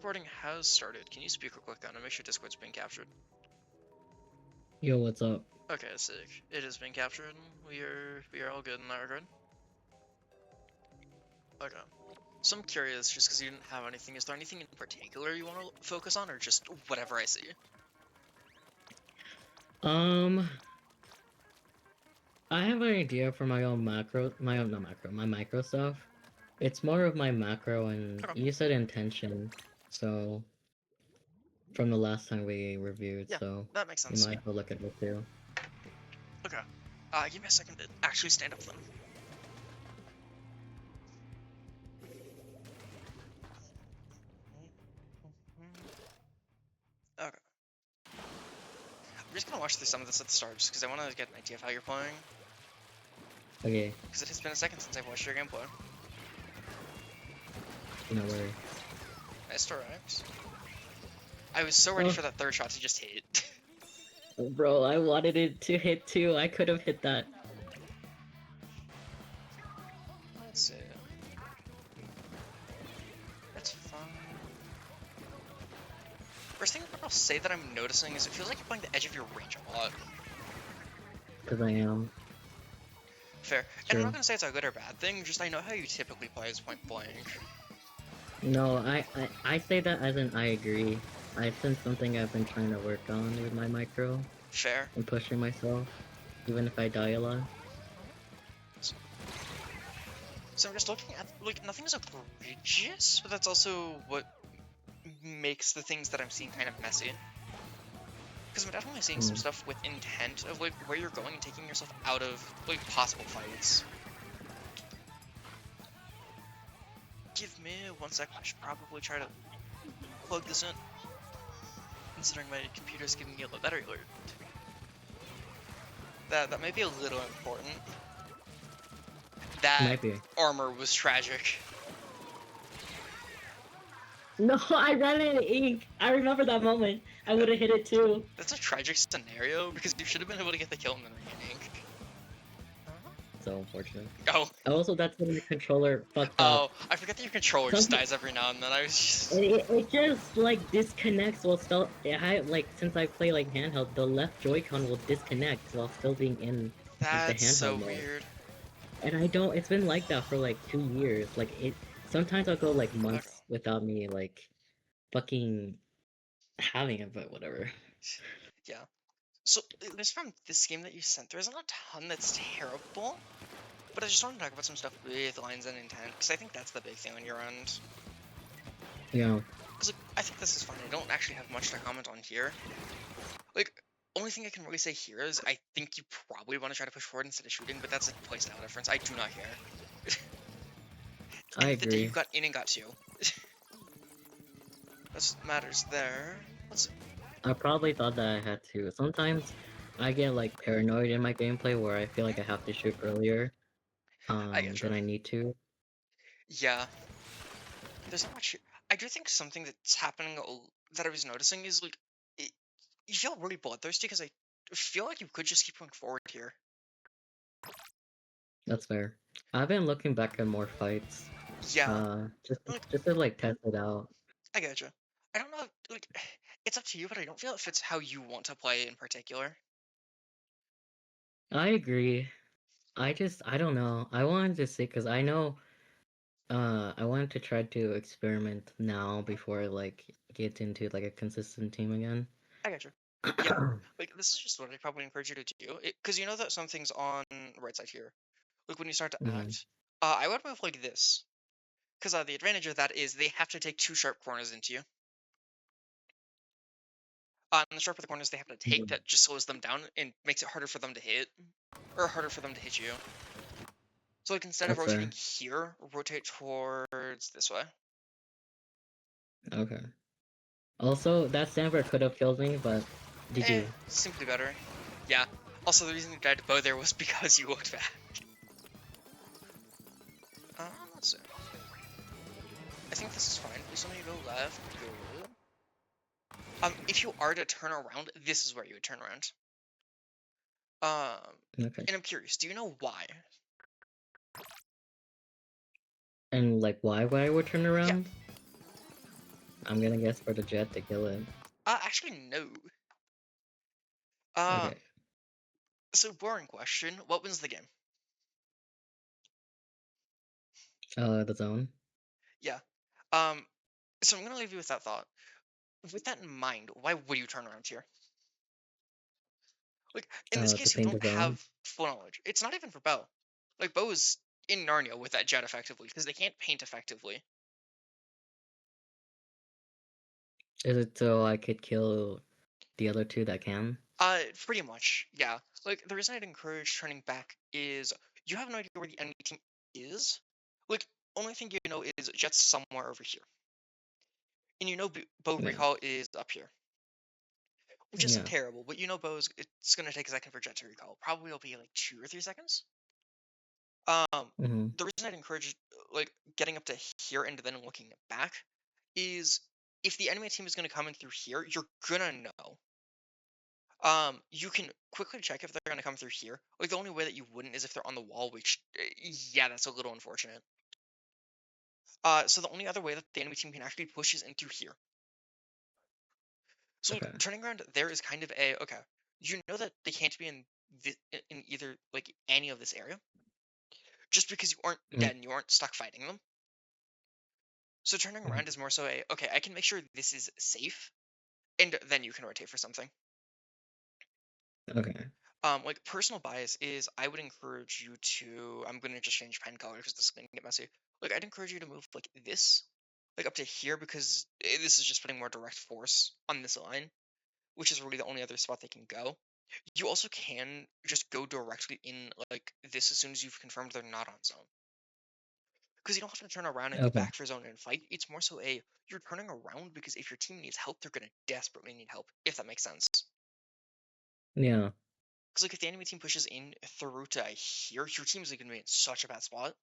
recording has started. Can you speak real quick on and make sure Discord's being captured? Yo, what's up? Okay, sick. It is being captured. We are all good in that regard. Okay. So I'm curious, just because you didn't have anything, is there anything in particular you want to focus on, or just whatever I see? I have an idea for my own my micro stuff. It's more of my macro, and Okay. you said intention, so from the last time we reviewed, Yeah, so that makes you sense. might have to look at it too. Okay. Give me a second to actually stand up then. Okay. I'm just gonna watch through some of this at the start, just because I want to get an idea of how you're playing. Okay, Because it has been a second since I've watched your gameplay. no worry. Nice to Rex. I was so ready for that third shot to just hit. Bro, I wanted it to hit too. I could have hit that. Let's see. That's fine. First thing I'll say that I'm noticing is it feels like you're playing the edge of your range a lot. Because I am. Fair. True. And I'm not gonna say it's a good or bad thing, just I know how you typically play as point blank. No, I say that as in I agree. It's been something I've been trying to work on with my micro. Fair. And pushing myself, even if I die a lot. So I'm just looking at, like, nothing's egregious, but that's also what makes the things that I'm seeing kind of messy. Because I'm definitely seeing some stuff with intent of, like, where you're going and taking yourself out of, like, possible fights. Give me 1 second, I should probably try to plug this in. Considering my computer's giving me a low battery alert. That might be a little important. That Might be. armor was tragic. No, I ran out of ink. I remember that moment. I would have hit it too. That's a tragic scenario because you should have been able to get the kill and then ran ink. So unfortunate. Oh. Also, that's when the controller fucked Oh, up. I forget that your controller just dies every now and then. I was just... It just like disconnects while still. Since I play like handheld, the left Joy-Con will disconnect while still being in like, the That's handheld so mode. weird. And I don't. It's been like that for like 2 years. Like it. Sometimes I'll go like months without me like fucking having it, but whatever. Yeah. So, at least from this game that you sent, there isn't a ton that's terrible. But I just want to talk about some stuff with lines and intent, because I think that's the big thing on your end. Yeah. Because, like, I think this is fine. I don't actually have much to comment on here. Like, only thing I can really say here is I think you probably want to try to push forward instead of shooting, but that's a playstyle difference. I do not care. I The day you agree. got in and got two. That's what matters there. Let's see. I probably thought that I had to. Sometimes I get like paranoid in my gameplay where I feel like I have to shoot earlier I get you. than I need to. Yeah. There's not much. I do think something that's happening that I was noticing is like, you feel really bloodthirsty because I feel like you could just keep going forward here. That's fair. I've been looking back at more fights. Yeah. Just to like test it out. I get you. I don't know. Like, it's up to you, but I don't feel it fits how you want to play in particular. I agree. I don't know. I wanted to see because I know. I wanted to try to experiment now before I like get into like a consistent team again. I get you. Yeah. Like, this is just what I probably encourage you to do. Because you know that some things on the right side here, like when you start to act, I would move like this. Because the advantage of that is they have to take 2 sharp corners into you. And the sharper the corners they have to take, that just slows them down and makes it harder for them to hit. Or harder for them to hit you. So like instead of rotating here, rotate towards this way. Okay. Also, that sandwich could have killed me, but did you? Simply better. Yeah. Also, the reason you died to bow there was because you looked back. Let's see. I think this is fine. Please let me go left. Good. If you are to turn around, this is where you would turn around. Okay. And I'm curious, do you know why? And like why I would turn around? I'm gonna guess for the jet to kill it. Actually, no. Um, Okay. so boring question. What wins the game? The zone. Yeah. So I'm gonna leave you with that thought. With that in mind, why would you turn around here? Like, in this To case, you paint the don't zone. have full knowledge. It's not even for Bo. Like, Bo is in Narnia with that jet effectively, because they can't paint effectively. Is it so I could kill the other two that can? Pretty much, yeah. Like, the reason I'd encourage turning back is you have no idea where the enemy team is. Like, only thing you know is Jet's somewhere over here. And you know Bo Yeah. Recall is up here. Which isn't Yeah. terrible, but you know it's gonna take a second for Jet to recall. Probably it'll be like 2 or 3 seconds. Um, Mm-hmm. the reason I'd encourage like getting up to here and then looking back is if the enemy team is gonna come in through here, you're gonna know. You can quickly check if they're gonna come through here. Like the only way that you wouldn't is if they're on the wall, which yeah, that's a little unfortunate. So the only other way that the enemy team can actually push is in through here. So like, Okay. turning around there is kind of a okay. You know that they can't be in in either like any of this area, just because you aren't Mm, dead and you aren't stuck fighting them. So turning mhm. around is more so a okay. I can make sure this is safe, and then you can rotate for something. Okay. Like personal bias is I would encourage you to. I'm gonna just change pen color because this is gonna get messy. Like I'd encourage you to move like this, like up to here because this is just putting more direct force on this line, which is really the only other spot they can go. You also can just go directly in like this as soon as you've confirmed they're not on zone. Because you don't have to turn around and go Okay. back for zone and fight. It's more so a you're turning around because if your team needs help, they're gonna desperately need help. If that makes sense. Yeah. Because like if the enemy team pushes in through to here, your team's gonna be in such a bad spot.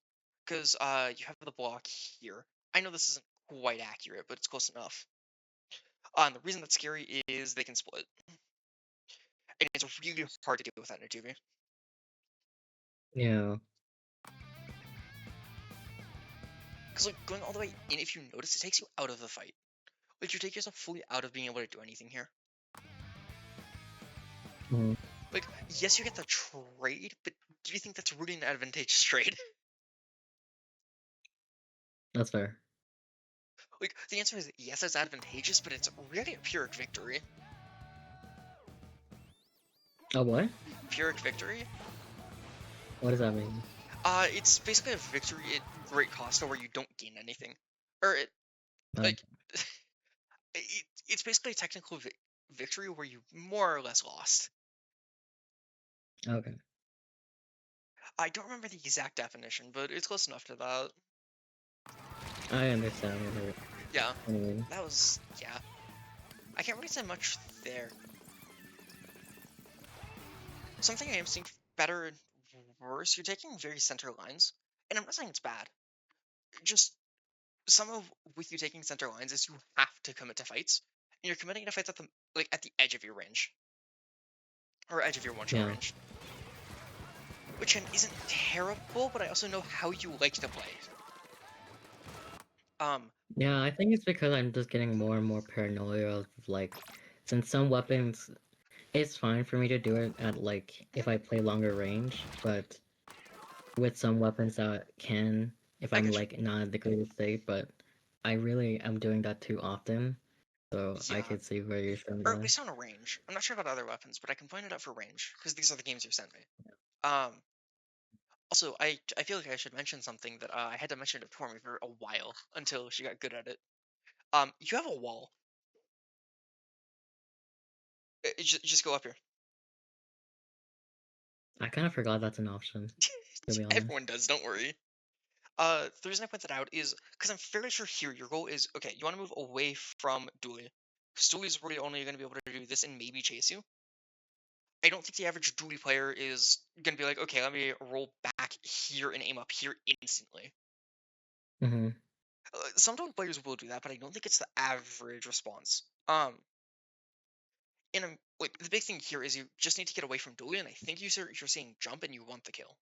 Because you have the block here. I know this isn't quite accurate, but it's close enough. And the reason that's scary is they can split, and it's really hard to deal with that in a 2v. Yeah. Because like going all the way in, if you notice, it takes you out of the fight. Like you take yourself fully out of being able to do anything here. Mhm. Like yes, you get the trade, but do you think that's really an advantageous trade? That's fair. Like the answer is yes, it's advantageous, but it's really a Pyrrhic victory. Oh, what? Pyrrhic victory? What does that mean? It's basically a victory at great cost, or where you don't gain anything, or it Oh, like it's basically a technical victory where you more or less lost. okay. I don't remember the exact definition, but it's close enough to that. I understand Yeah, what you mean. that was yeah. I can't really say much there. Something I am seeing better and worse. You're taking very center lines, and I'm not saying it's bad. Just some of with you taking center lines is you have to commit to fights, and you're committing to fights at the like at the edge of your range or edge of your one shot Yeah. range, which isn't terrible. But I also know how you like to play. Um, Yeah, I think it's because I'm just getting more and more paranoia of like, since some weapons, it's fine for me to do it at like if I play longer range, but with some weapons that can, if I I'm get you. like not in the greatest state, but I really am doing that too often, so I Yeah, could see where you're from or at there. least on a range. I'm not sure about other weapons, but I can point it out for range because these are the games you sent me. Um, Also, I feel like I should mention something that I had to mention to Tormy for a while until she got good at it. You have a wall. Just go up here. I kind of forgot that's an option, to be honest. Everyone does. Don't worry. The reason I point that out is because I'm fairly sure here your goal is okay. You want to move away from Dooley, because Dooley is really only going to be able to do this and maybe chase you. I don't think the average Dooley player is going to be like, okay, let me roll back here and aim up here instantly. Mm-hmm. Some Dooley players will do that, but I don't think it's the average response. And like the big thing here is you just need to get away from Dooley, and I think you're seeing jump and you want the kill.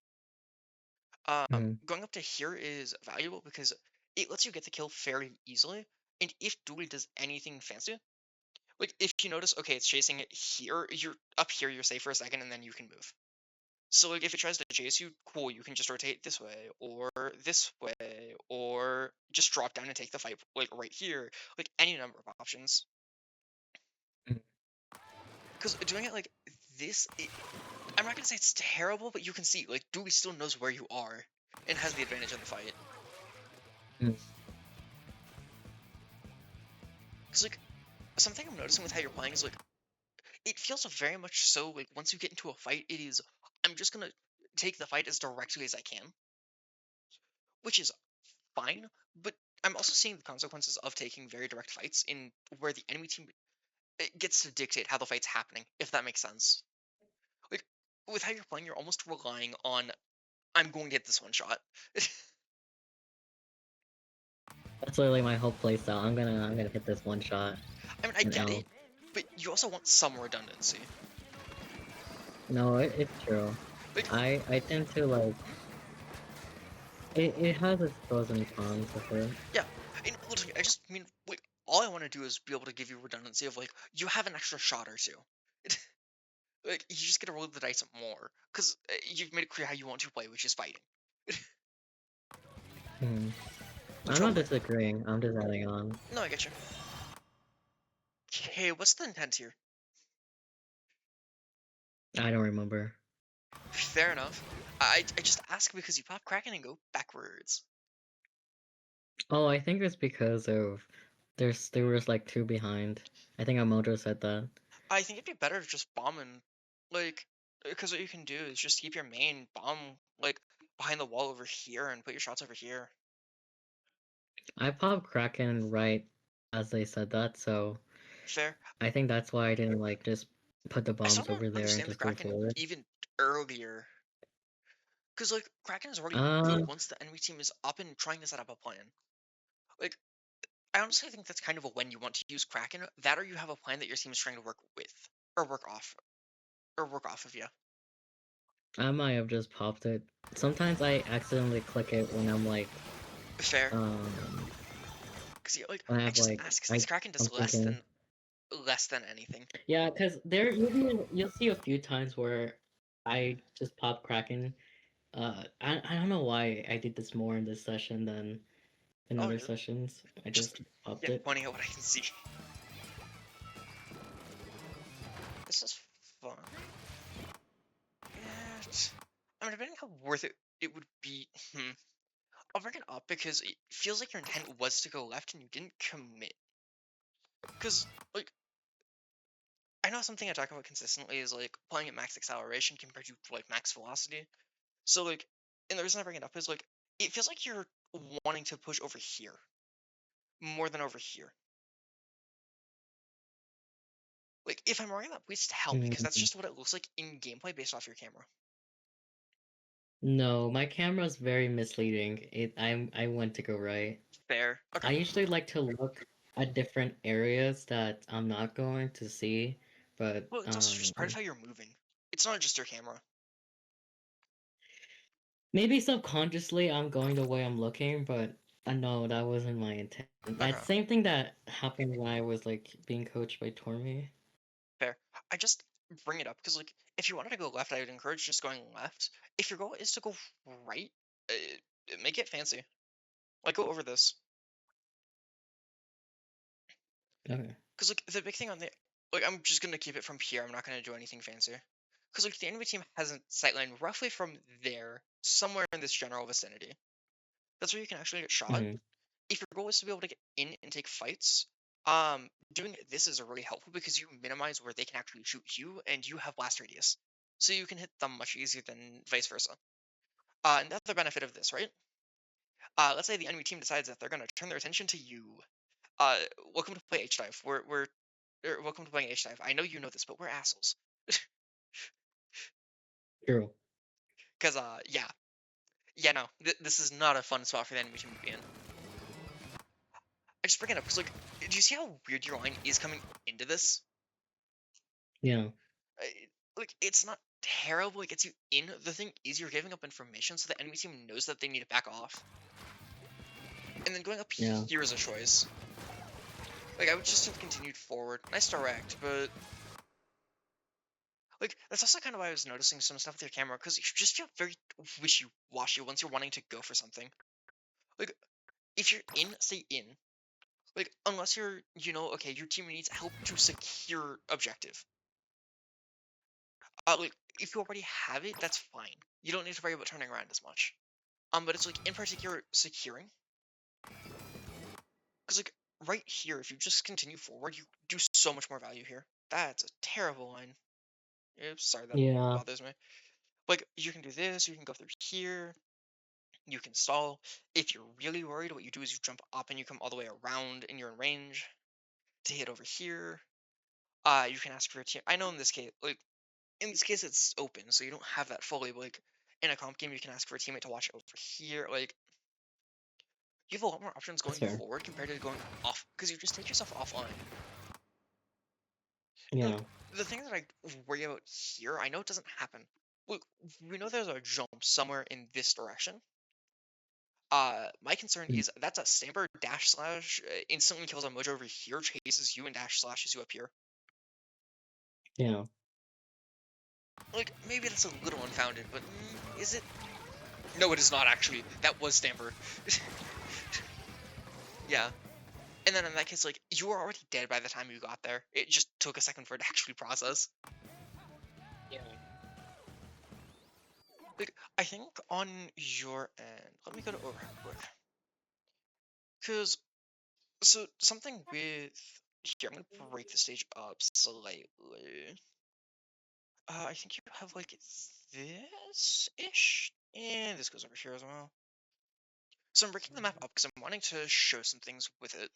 Mm-hmm. Going up to here is valuable because it lets you get the kill fairly easily, And if Dooley does anything fancy, like if you notice, okay, it's chasing it here, you're up here, you're safe for a second, and then you can move. So like if it tries to chase you, cool, you can just rotate this way or this way or just drop down and take the fight like right here, like any number of options. Mm. Because doing it like this, I'm not gonna say it's terrible, but you can see like Dewey still knows where you are and has the advantage of the fight. Mm. Because like something I'm noticing with how you're playing is like it feels very much so like once you get into a fight, it is I'm just gonna take the fight as directly as I can, which is fine, but I'm also seeing the consequences of taking very direct fights in where the enemy team gets to dictate how the fight's happening, if that makes sense. Like with how you're playing, you're almost relying on I'm going to get this one shot. That's literally my whole playstyle. I'm gonna hit this one shot I mean, I and get L. it, but you also want some redundancy. No, it's true. Like, I tend to like it has its pros and cons of it. yeah, and literally, I just mean, like, all I want to do is be able to give you redundancy of like you have an extra shot or two. Like, you just get to roll the dice more because you've made it clear how you want to play, which is fighting. Mm. Which I'm not hopefully, disagreeing. I'm just adding on. no, I get you. Okay, what's the intent here? I don't remember. Fair enough. I just ask because you pop Kraken and go backwards. Oh, I think it's because of there was like two behind. I think Amojo said that. I think it'd be better to just bomb and like, because what you can do is just keep your main bomb like behind the wall over here and put your shots over here. I popped Kraken right as they said that, so Fair. I think that's why I didn't like just put the I still bombs don't over there and understand the just go Kraken forward. even earlier. Because like Kraken is already good Uh, once the enemy team is up and trying to set up a plan. Like I honestly think that's kind of a when you want to use Kraken. That or you have a plan that your team is trying to work with or work off of you. I might have just popped it. Sometimes I accidentally click it when I'm like, Fair. um, Because like when I I have just like ask because this Kraken I'm does thinking, less than anything. yeah, because you'll see a few times where I just pop Kraken. I don't know why I did this more in this session than in Oh, other dude. sessions. I Just just popped yeah, it. pointing out what I can see. This is fun. Yet. I mean, depending how worth it would be. I'll bring it up because it feels like your intent was to go left and you didn't commit. Because like I know something I talk about consistently is like playing at max acceleration compared to like max velocity. So like, and the reason I bring it up is like it feels like you're wanting to push over here more than over here. Like if I'm wrong on that, please tell me because that's Mm, just what it looks like in gameplay based off your camera. no, my camera's very misleading. I went to go right. Fair. Okay. I usually like to look at different areas that I'm not going to see, but Well, it's also just part of how you're moving. It's not just your camera. maybe subconsciously I'm going the way I'm looking, but no, that wasn't my intent. Okay. That same thing that happened when I was like being coached by Tormi. Fair. I just bring it up because, like, if you wanted to go left, I would encourage just going left. If your goal is to go right, make it fancy. Like, go over this. Okay. Because, like, the big thing on the. Like, I'm just going to keep it from here. I'm not going to do anything fancy. Because, like, the enemy team has a sightline roughly from there, somewhere in this general vicinity. That's where you can actually get shot. Hmm. If your goal is to be able to get in and take fights, doing this is really helpful because you minimize where they can actually shoot you, and you have blast radius, so you can hit them much easier than vice versa. And the other benefit of this, right? Let's say the enemy team decides that they're going to turn their attention to you. Uh, welcome to play H dive. Welcome to playing H dive. I know you know this, but we're assholes. True. Cause yeah, no, this is not a fun spot for the enemy team to be in. I just bring it up because like, do you see how weird your line is coming into this? Yeah. Uh, like it's not terrible. It gets you in. The thing is, you're giving up information, so the enemy team knows that they need to back off. And then going up Yeah. here is a choice. Like, I would just have continued forward. Nice direct, but like that's also kind of why I was noticing some stuff with your camera, because you just feel very wishy-washy once you're wanting to go for something. Like, if you're in, stay in. Like, unless you're, okay, your team needs help to secure objective. Like, if you already have it, that's fine. You don't need to worry about turning around as much. But it's like in particular securing, because like right here, if you just continue forward, you do so much more value here. That's a terrible line. Oops, sorry, that Yeah, bothers me. Like, you can do this, you can go through here, you can stall. If you're really worried, what you do is you jump up and you come all the way around and you're in range to hit over here. You can ask for a team. I know in this case it's open, so you don't have that fully, but like in a comp game you can ask for a teammate to watch over here. Like, you have a lot more options that's going fair. forward compared to going off, because you just take yourself offline. And Yeah, like, the thing that I worry about here, I know it doesn't happen. Look, we know there's a jump somewhere in this direction. My concern mm, is that's a stamper dash slash instantly kills a mojo over here, chases you, and dash slashes you up here. yeah, Like, maybe that's a little unfounded, but is it? No, it is not actually. That was stamper. Yeah. And then in that case, like, you were already dead by the time you got there. It just took a second for it to actually process. yeah, Like, I think on your end, let me go to overhead quick. Because, so, something with, here, I'm going to break the stage up slightly. I think you have, like, this-ish? And this goes over here as well. So I'm breaking the map up because I'm wanting to show some things with it.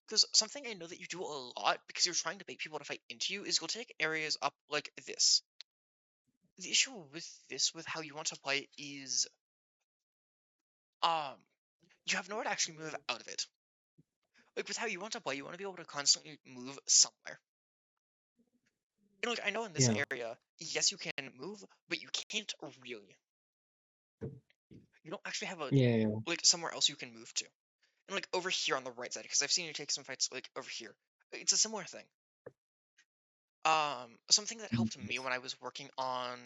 Because something I know that you do a lot, because you're trying to bait people to fight into you, is you'll take areas up like this. The issue with this, with how you want to play, is um you have nowhere to actually move out of it. Like, with how you want to play, you want to be able to constantly move somewhere. And like, I know in this yeah, area, yes, you can move, but you can't really. You don't actually have a yeah, yeah, like somewhere else you can move to. And like over here on the right side, because I've seen you take some fights like over here. It's a similar thing. Something that mm, helped me when I was working on,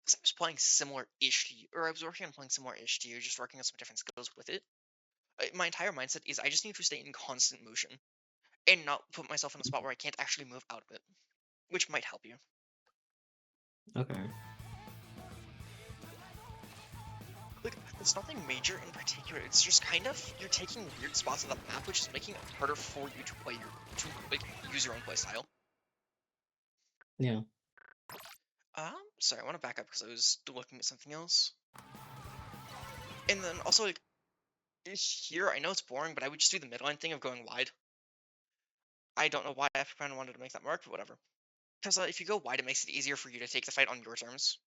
because I was playing similar-ish to you, or I was working on playing similar-ish to you, just working on some different skills with it. My entire mindset is I just need to stay in constant motion and not put myself in a spot where I can't actually move out of it, which might help you. okay, Like, it's nothing major in particular. It's just kind of you're taking weird spots of the map, which is making it harder for you to play to like use your own playstyle. yeah, Sorry, I want to back up because I was looking at something else. And then also like here, I know it's boring, but I would just do the midline thing of going wide. I don't know why Afghan wanted to make that mark, but whatever. Because if you go wide, it makes it easier for you to take the fight on your terms.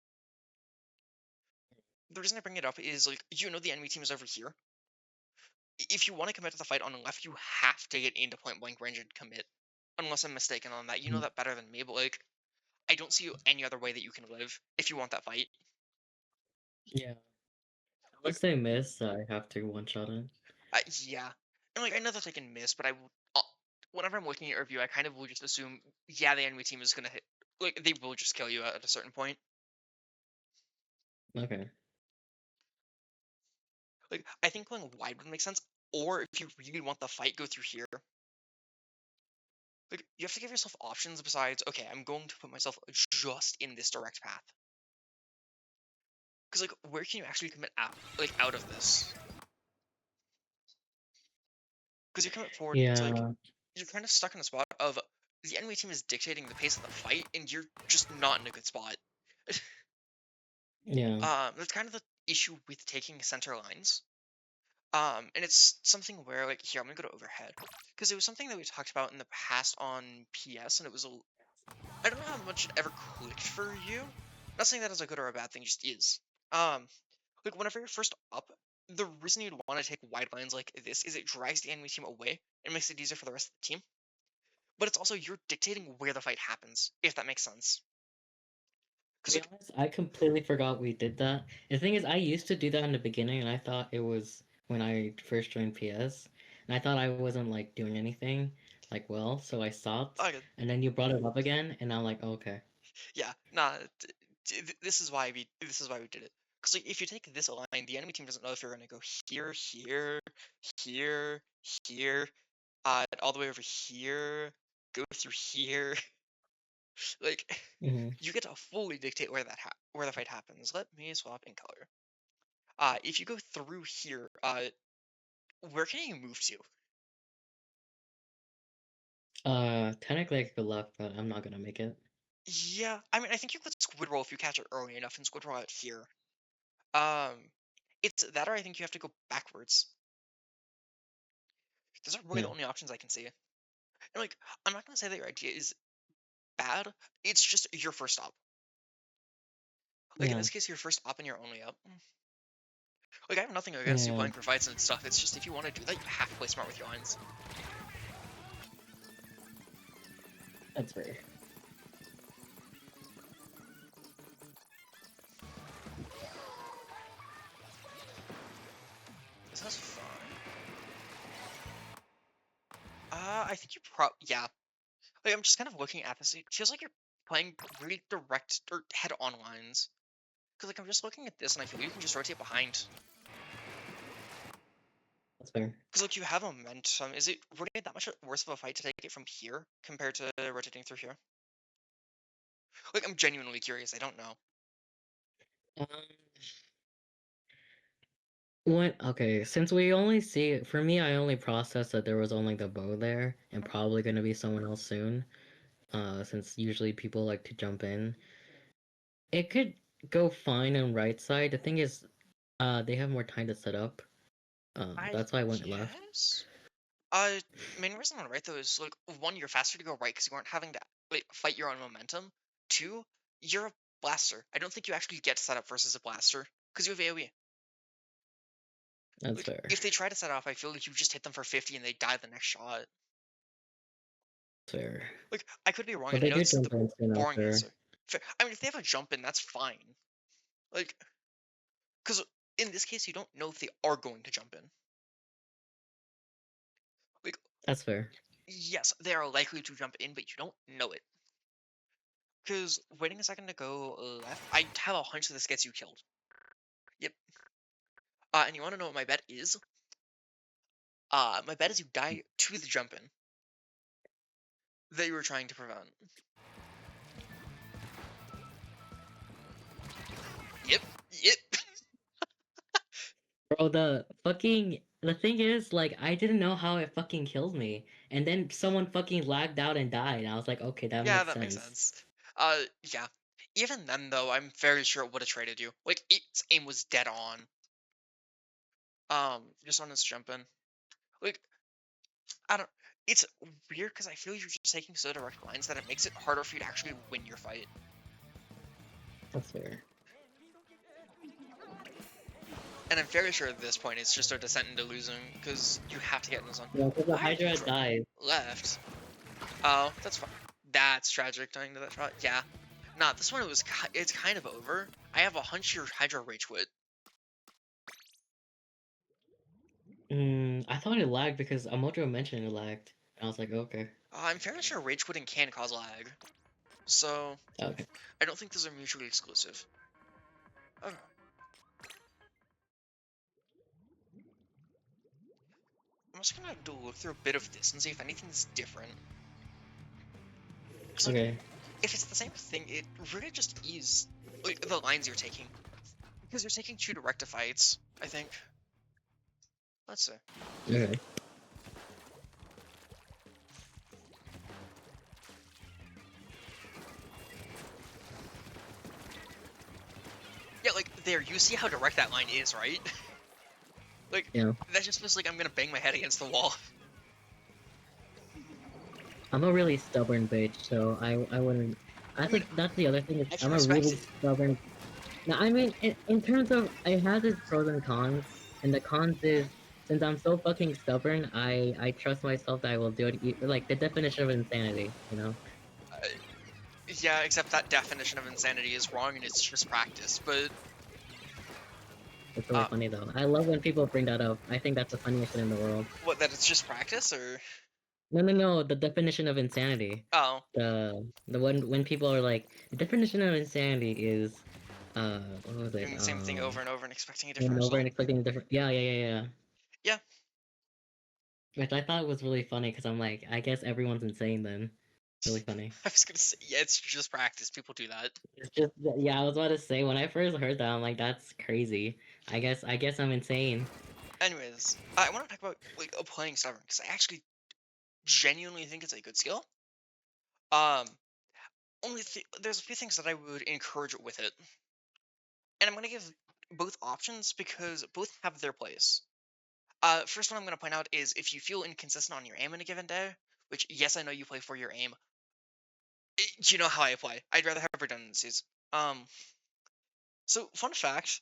The reason I bring it up is, like, the enemy team is over here. If you want to commit to the fight on the left, you have to get into point blank range and commit. Unless I'm mistaken on that. You know mm, that better than me, but, like, I don't see any other way that you can live if you want that fight. yeah. Like, Once they miss, I have to one shot it. yeah. And, like, I know that they can miss, but whenever I'm looking at your review, I kind of will just assume, yeah, the enemy team is going to hit. Like, they will just kill you at a certain point. Okay, Like, I think going wide would make sense. Or if you really want the fight, go through here. Like, you have to give yourself options besides, okay, I'm going to put myself just in this direct path. Because, like, where can you actually commit out of this? Because you commit forward, and it's like, yeah, you're kind of stuck in a spot of the enemy team is dictating the pace of the fight, and you're just not in a good spot. yeah, That's kind of the issue with taking center lines. And it's something where, like, here, I'm gonna go to overhead. Because it was something that we talked about in the past on PS, and it was I don't know how much it ever clicked for you. Not saying that as a good or a bad thing, just is. Um, like, whenever you're first up, the reason you'd want to take wide lines like this is it drags the enemy team away and makes it easier for the rest of the team. But it's also you're dictating where the fight happens, if that makes sense. to Because be like, honest, I completely forgot we did that. The thing is, I used to do that in the beginning, and I thought it was when I first joined PS, and I thought I wasn't like doing anything. Like, well, so I stopped, Okay, and then you brought it up again, and I'm like, okay. yeah, nah. This is why we did it. Because like, if you take this line, the enemy team doesn't know if you're gonna go here, here, here, here, all the way over here, go through here. Like, Hmm. you get to fully dictate where the fight happens. Let me swap in color. If you go through here, where can you move to? Technically I could go left, but I'm not gonna make it. Yeah, I mean, I think you could squid roll if you catch it early enough and squid roll out here. Um, it's that, or I think you have to go backwards. Those are really the Yeah. only options I can see. And like, I'm not gonna say that your idea is bad. It's just your first stop. Like in Yeah. this case, your first stop and your only up. Like I have nothing against you Yeah. playing for fights and stuff. It's just if you want to do that, you have to play smart with your lines. That's fair. This is fun. I think yeah. Like I'm just kind of looking at this. It feels like you're playing really direct or head-on lines. Cause like I'm just looking at this and I feel you can just rotate behind. That's fair. Cause like you have momentum. Is it really that much worse of a fight to take it from here compared to rotating through here? Like I'm genuinely curious. I don't know. Um, okay, since we only see, for me, I only processed that there was only the bow there, and probably gonna be someone else soon. Since usually people like to jump in. It could go fine on right side. The thing is, they have more time to set up. I That's why I went left. guess. Main reason on right though is like one, you're faster to go right because you aren't having to like fight your own momentum. Two, you're a blaster. I don't think you actually get to set up versus a blaster because you have AOE. That's Like fair. if they try to set off, I feel like you just hit them for 50 and they die the next shot. Fair. Like I could be wrong, But and I they know do this is jump the in soon boring after. answer. I mean, if they have a jump in, that's fine. Like, because in this case, you don't know if they are going to jump in. Like, That's fair. yes, they are likely to jump in, but you don't know it. Because waiting a second to go left, I have a hunch that this gets you killed. Yep. And you want to know what my bet is? My bet is you die to the jump in that you were trying to prevent. Yep. Yep. Bro, the thing is, like, I didn't know how it fucking killed me. And then someone fucking lagged out and died. And I was like, okay, that Yeah, makes that makes sense. sense. Yeah. Even then, though, I'm very sure it would have traded you. Like, its aim was dead on. Just on its jump in. Like, I don't. It's weird because I feel you're just taking so direct lines that it makes it harder for you to actually win your fight. That's fair. And I'm very sure at this point it's just a descent into losing because you have to get in the zone. Yeah, because the Why are you Hydra died. left? Oh, that's fine. That's tragic dying to that shot. Yeah. Nah, this one it's kind of over. I have a hunch your Hydra rage quit. I thought it lagged because Amojo mentioned it lagged. And I was like, okay. I'm fairly sure rage quitting can cause lag. So, Okay. I don't think those are mutually exclusive. Okay. I'm just gonna do look through a bit of this and see if anything's different. Because, like, Okay. if it's the same thing, it really just is, like, the lines you're taking. Because you're taking two direct fights, I think. Let's see. Okay. Yeah, like, there, you see how direct that line is, right? Like, Yeah. that just feels like I'm gonna bang my head against the wall. I'm a really stubborn bitch, so I wouldn't. I I mean, think that's the other thing is I can I'm a respect really it. stubborn. Now, I mean, in terms of it has its pros and cons, and the cons is since I'm so fucking stubborn, I trust myself that I will do it. Like the definition of insanity, you know. Uh, yeah, except that definition of insanity is wrong and it's just practice. But, It's really uh, funny though. I love when people bring that up. I think that's the funniest thing in the world. what, that it's just practice, or? No. The definition of insanity. Oh, The one when people are like, the definition of insanity is, what was it? doing the same thing over and over and expecting a And different over and result. expecting a different. Yeah. Yeah, Which I thought was really funny because I'm like, I guess everyone's insane then. Really funny. I was gonna say, yeah, it's just practice. People do that. It's just yeah, I was about to say when I first heard that, I'm like, that's crazy. I guess I'm insane. Anyways, I want to talk about like playing stubborn because I actually genuinely think it's a good skill. Um, there's a few things that I would encourage with it, and I'm gonna give both options because both have their place. First one I'm gonna point out is if you feel inconsistent on your aim in a given day, which yes, I know you play for your aim. Do you know how I play? I'd rather have redundancies. Um, so fun fact.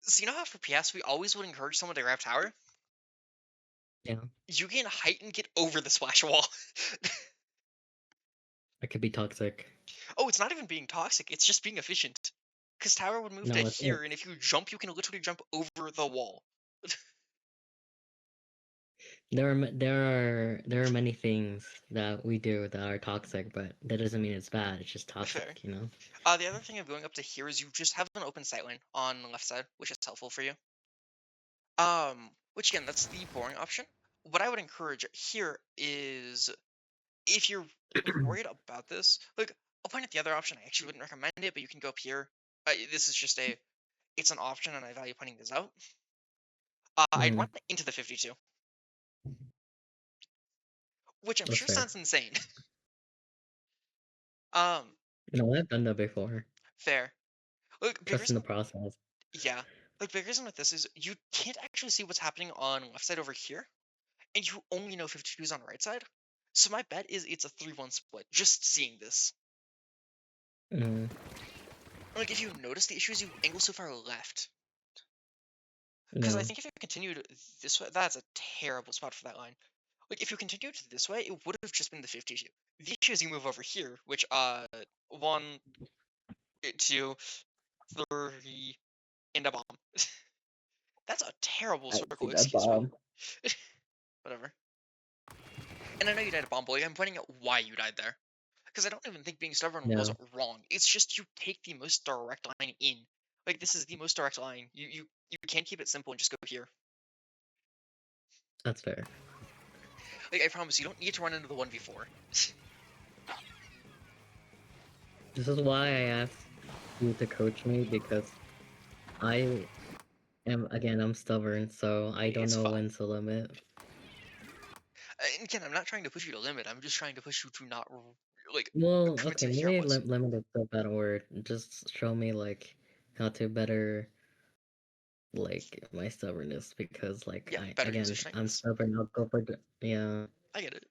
So you know how for PS we always would encourage someone to grab tower. Yeah, You gain height and get over the splash wall. it could be toxic. Oh, it's not even being toxic. It's just being efficient. Because tower would move to No, it's here, and if you jump, you can literally jump over the wall. there are many things that we do that are toxic, but that doesn't mean it's bad. It's just Fair. toxic, you know. The other thing of going up to here is you just have an open sight line on the left side, which is helpful for you. Which again, that's the boring option. What I would encourage here is if you're worried about this, like I'll point out the other option. I actually wouldn't recommend it, but you can go up here. This is just it's an option, and I value pointing this out. I'd Mm, run into the 52, which I'm that's sure fair. sounds insane. um, No, I've done that before. Fair. Look, big Trust in reason, the process. yeah. Like big reason with this is you can't actually see what's happening on left side over here, and you only know 52s on right side. So my bet is it's a 3-1 split. Just seeing this. Mm, Like if you notice the issue is you angle so far left. Because I no, think if you continued this way, that's a terrible spot for that line. Like if you continued this way, it would have just been the 52. The issue is you move over here, which 1, 2, 3, and a bomb. That's a terrible I see circle, that excuse me. bomb. Whatever. And I know you died at bomb boy. I'm pointing out why you died there. Because I don't even think being stubborn was No, wrong. It's just you take the most direct line in. Like this is the most direct line. You can't keep it simple and just go here. that's fair. Like I promise you don't need to run into the 1v4. This is why I asked you to coach me because I I'm stubborn, so I don't It's know fine. when's the limit. And again, I'm not trying to push you to limit. I'm just trying to push you to not like Well, commit okay, to maybe heroes. limit is a better word. Just show me like how to better like my stubbornness because like Yeah, better use your I'm strengths. stubborn. I'll go for yeah. I get it.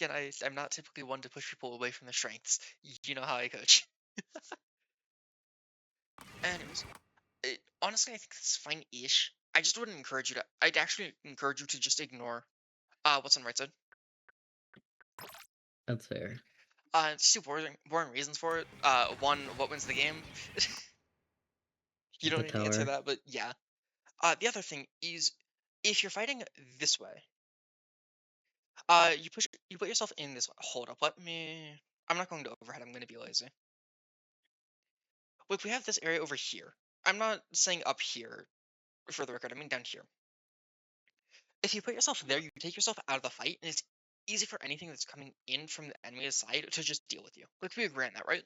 Again, I'm not typically one to push people away from their strengths. You know how I coach. Anyways, honestly, I think that's fine-ish. I just wouldn't encourage you to. I'd actually encourage you to just ignore what's on the right side. That's fair. It's two boring reasons for it. One, what wins the game? You don't The need to answer tower. that, but yeah. The other thing is, if you're fighting this way, you put yourself in this. Hold up, let me. I'm not going to overhead. I'm going to be lazy. Look, we have this area over here. I'm not saying up here for the record. I mean down here. If you put yourself there, you take yourself out of the fight, and it's easy for anything that's coming in from the enemy's side to just deal with you. Like we agree on that, right?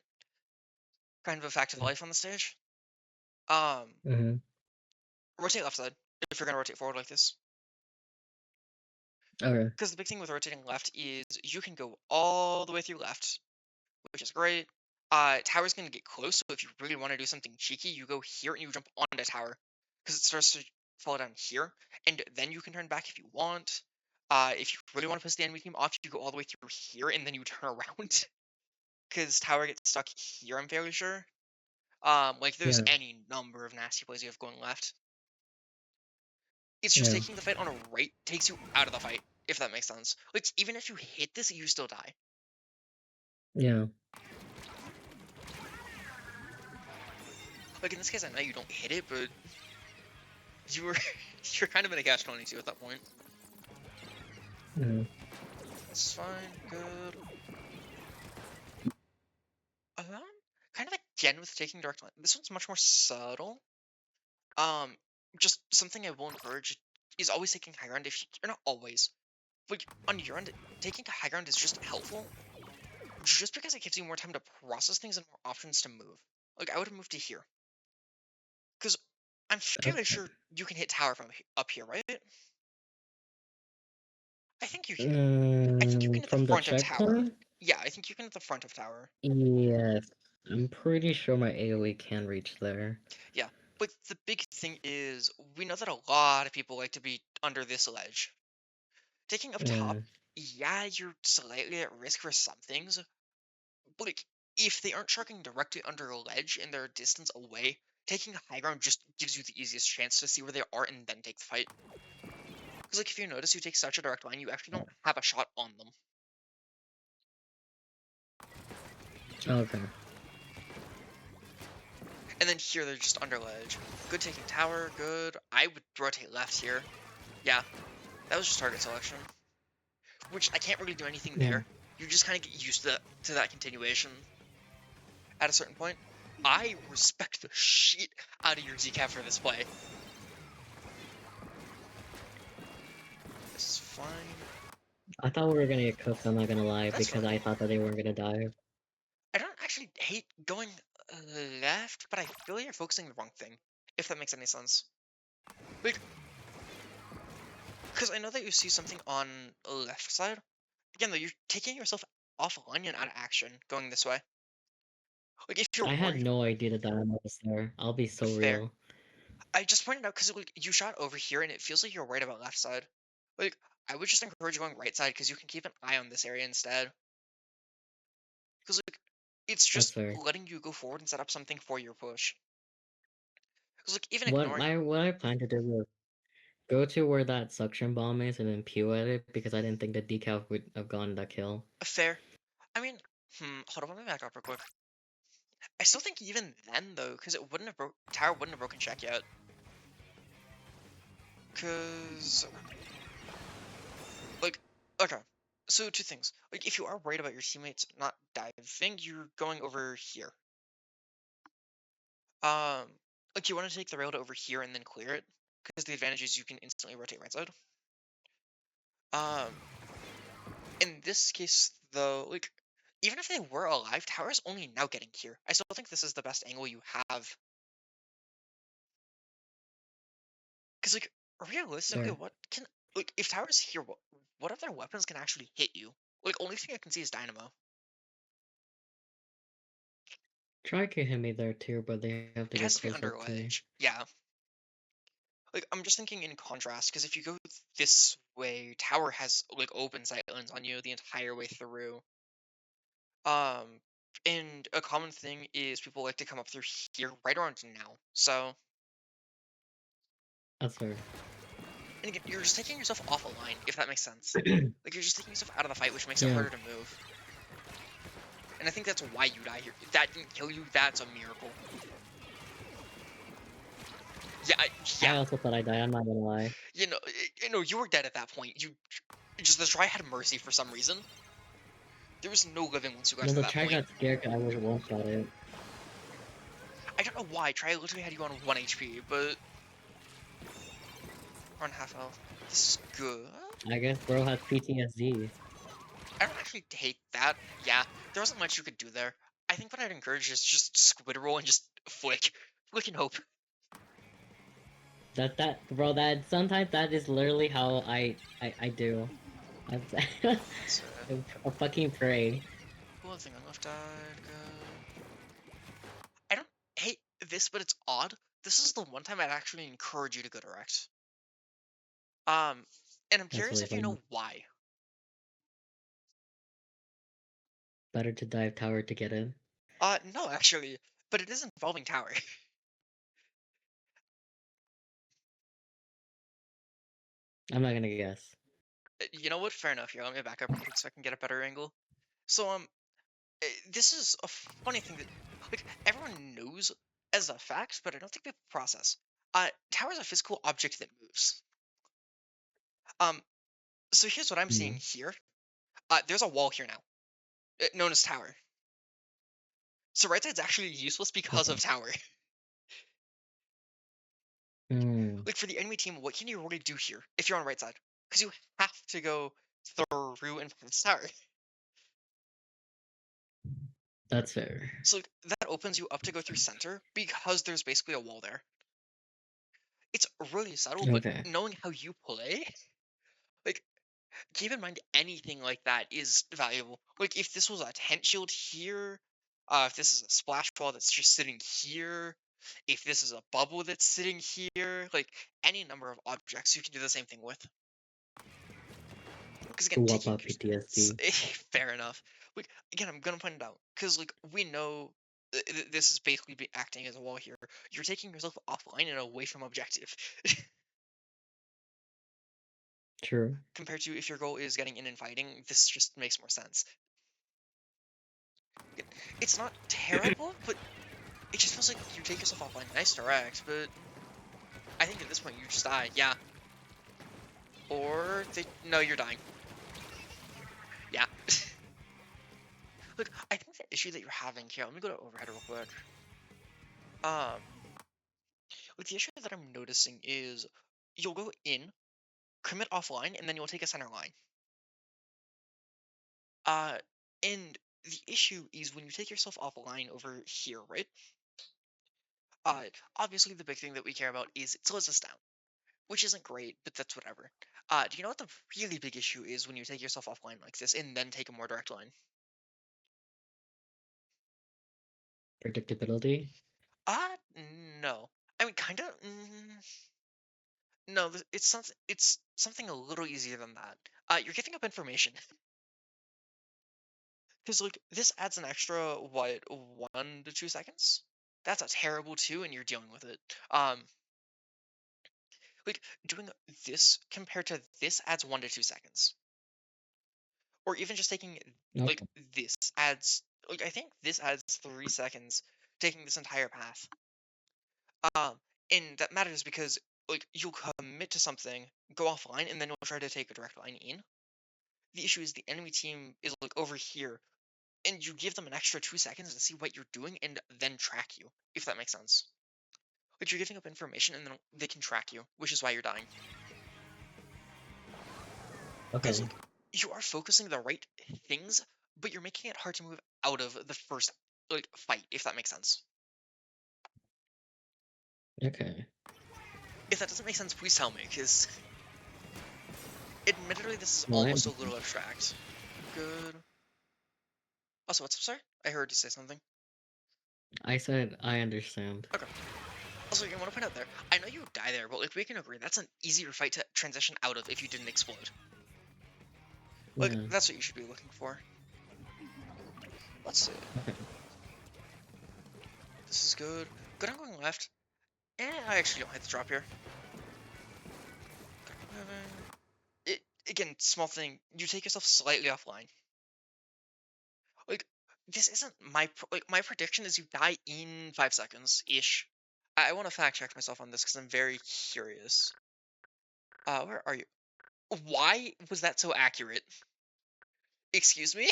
Kind of a fact of life on the stage. Um, Mm-hmm. Rotate left side if you're gonna rotate forward like this. Okay. Because the big thing with rotating left is you can go all the way through left, which is great. Tower's gonna get close, so if you really want to do something cheeky, you go here and you jump onto tower, because it starts to fall down here, and then you can turn back if you want. If you really want to push the enemy team off, you go all the way through here and then you turn around, because tower gets stuck here. I'm fairly sure. Like there's Yeah. any number of nasty plays you have going left. It's just Yeah. taking the fight on a right takes you out of the fight, if that makes sense. Like even if you hit this, you still die. Yeah. Like in this case, I know you don't hit it, but you were you're kind of in a catch-22 at that point. Mm-hmm. This is fine, good. Kind of again with taking direct line. This one's much more subtle. Um, just something I will encourage is always taking high ground if you're not always. Like, on your end, taking a high ground is just helpful, just because it gives you more time to process things and more options to move. Like, I would have moved to here. Because I'm fairly Okay. sure you can hit tower from up here, right? I think you can. I think you can hit the From the front of tower. checkpoint? Yeah, I think you can hit the front of tower. Yes. I'm pretty sure my AoE can reach there. Yeah, but the big thing is, we know that a lot of people like to be under this ledge. Taking up top, Yeah. yeah, you're slightly at risk for some things, but like, if they aren't trucking directly under a ledge and they're a distance away, taking high ground just gives you the easiest chance to see where they are and then take the fight. Because like, if you notice, you take such a direct line, you actually don't have a shot on them. Okay. And then here they're just under ledge. Good taking tower, good. I would rotate left here. Yeah, that was just target selection. Which I can't really do anything Yeah. there. You just kind of get used to that continuation at a certain point. I respect the shit out of your Zcap for this play. This is fine. I thought we were gonna get cooked, I'm not gonna lie, That's because fine. I thought that they weren't gonna die. I don't actually hate going left, but I feel you're focusing the wrong thing, if that makes any sense. Like, because I know that you see something on the left side. Again, though, you're taking yourself off line and out of action going this way. Like, if you're I had worried, no idea that Dynamo was there. I'll be so fair. real. I just pointed out because like, you shot over here and it feels like you're right about left side. Like, I would just encourage you going right side because you can keep an eye on this area instead. Because like, it's That's just fair. letting you go forward and set up something for your push. Because like, even What ignoring my what I plan to do was go to where that suction bomb is and then pew at it because I didn't think the decal would have gotten that kill. a fair. I mean, hold on, let me back up real quick. I still think even then though, because it wouldn't have tower wouldn't have broken check yet. Because like, okay. So two things. Like, if you are worried about your teammates not diving, you're going over here. Um, like you want to take the rail to over here and then clear it, because the advantage is you can instantly rotate right side. Um, in this case though, like even if they were alive, tower's only now getting here. I still think this is the best angle you have, because like realistically, Fair. what can like if tower's here, what other weapons can actually hit you? Like only thing I can see is dynamo. Try can hit me there too, but they have to It get has to be close under up to me. ledge. Yeah. Like I'm just thinking in contrast, because if you go this way, tower has like open sight lines on you the entire way through. Um, and a common thing is people like to come up through here right around now. So, That's fair. and again, you're just taking yourself off a line, if that makes sense. Like you're just taking yourself out of the fight, which makes it Yeah. harder to move. And I think that's why you die here. If that didn't kill you, that's a miracle. Yeah, I yeah. also thought I died, I'm not gonna lie. You were dead at that point. You just the try had mercy for some reason. There was no living once you got No, to the that try point. got scared 'cause I was one-shot it. I don't know why. Try literally had you on 1 HP, but on half health. This is good. I guess bro has PTSD. I don't actually hate that. Yeah, there wasn't much you could do there. I think what I'd encourage is just squid roll and just flick. Flick and hope. That bro, that sometimes that is literally how I do. I'm That's a fucking pray. one thing on left side, good. I don't hate this, but it's odd. This is the one time I'd actually encourage you to go direct. And I'm That's curious really if you know funny. why. Better to dive tower to get in. No, actually, but it is involving tower. I'm not gonna guess. You know what? Fair enough. Here, let me back up real quick so I can get a better angle. So, this is a funny thing that, like, everyone knows as a fact, but I don't think people process. Tower is a physical object that moves. Um, so here's what I'm seeing Hmm. here. There's a wall here now, known as tower. So right side's actually useless because of Okay. tower. Hmm. Like, for the enemy team, what can you really do here if you're on right side? Because you have to go through and past tower. That's fair. So like, that opens you up to go through center because there's basically a wall there. It's really subtle, but Okay. knowing how you play, like, keep in mind anything like that is valuable. Like, if this was a tent shield here, if this is a splash wall that's just sitting here, if this is a bubble that's sitting here, like, any number of objects you can do the same thing with. Because again, What taking about PTSD? fair enough. Like, again, I'm gonna point it out because like we know this is basically acting as a wall here. You're taking yourself offline and away from objective. True. Compared to if your goal is getting in and fighting, this just makes more sense. It's not terrible, but it just feels like you take yourself offline. Nice direct, but I think at this point you just die. Yeah. Or they no, you're dying. Yeah. Look, I think the issue that you're having here. Let me go to overhead real quick. Um, like the issue that I'm noticing is you'll go in, commit offline, and then you'll take a center line. Uh, and the issue is when you take yourself offline over here, right? Obviously the big thing that we care about is it slows us down, which isn't great, but that's whatever. Do you know what the really big issue is when you take yourself offline like this and then take a more direct line? Predictability? Uh, no. I mean, kind of. No, it's something. It's something a little easier than that. You're giving up information. Because like this adds an extra what 1 to 2 seconds. That's a terrible two, and you're dealing with it. Like doing this compared to this adds 1 to 2 seconds, or even just taking like Okay. this adds like I think this adds 3 seconds taking this entire path. Um, and that matters because like you'll commit to something, go offline, and then you'll try to take a direct line in. The issue is the enemy team is like over here and you give them an extra 2 seconds to see what you're doing and then track you, if that makes sense. Like you're giving up information and then they can track you, which is why you're dying. Because Okay. like you are focusing the right things, but you're making it hard to move out of the first like fight, if that makes sense. Okay. If that doesn't make sense, please tell me, because admittedly this is No, I almost a little abstract. Good. Also, what's up, sir? I heard you say something. I said I understand. Okay. Also, I want to point out there, I know you die there, but like we can agree that's an easier fight to transition out of if you didn't explode. Like, Yeah. that's what you should be looking for. Let's see. Okay. This is good. Good on going left. I actually don't hit the drop here. Again, small thing. You take yourself slightly offline. Like, this isn't my prediction is you die in 5 seconds ish. I want to fact check myself on this because I'm very curious. Where are you? Why was that so accurate? Excuse me?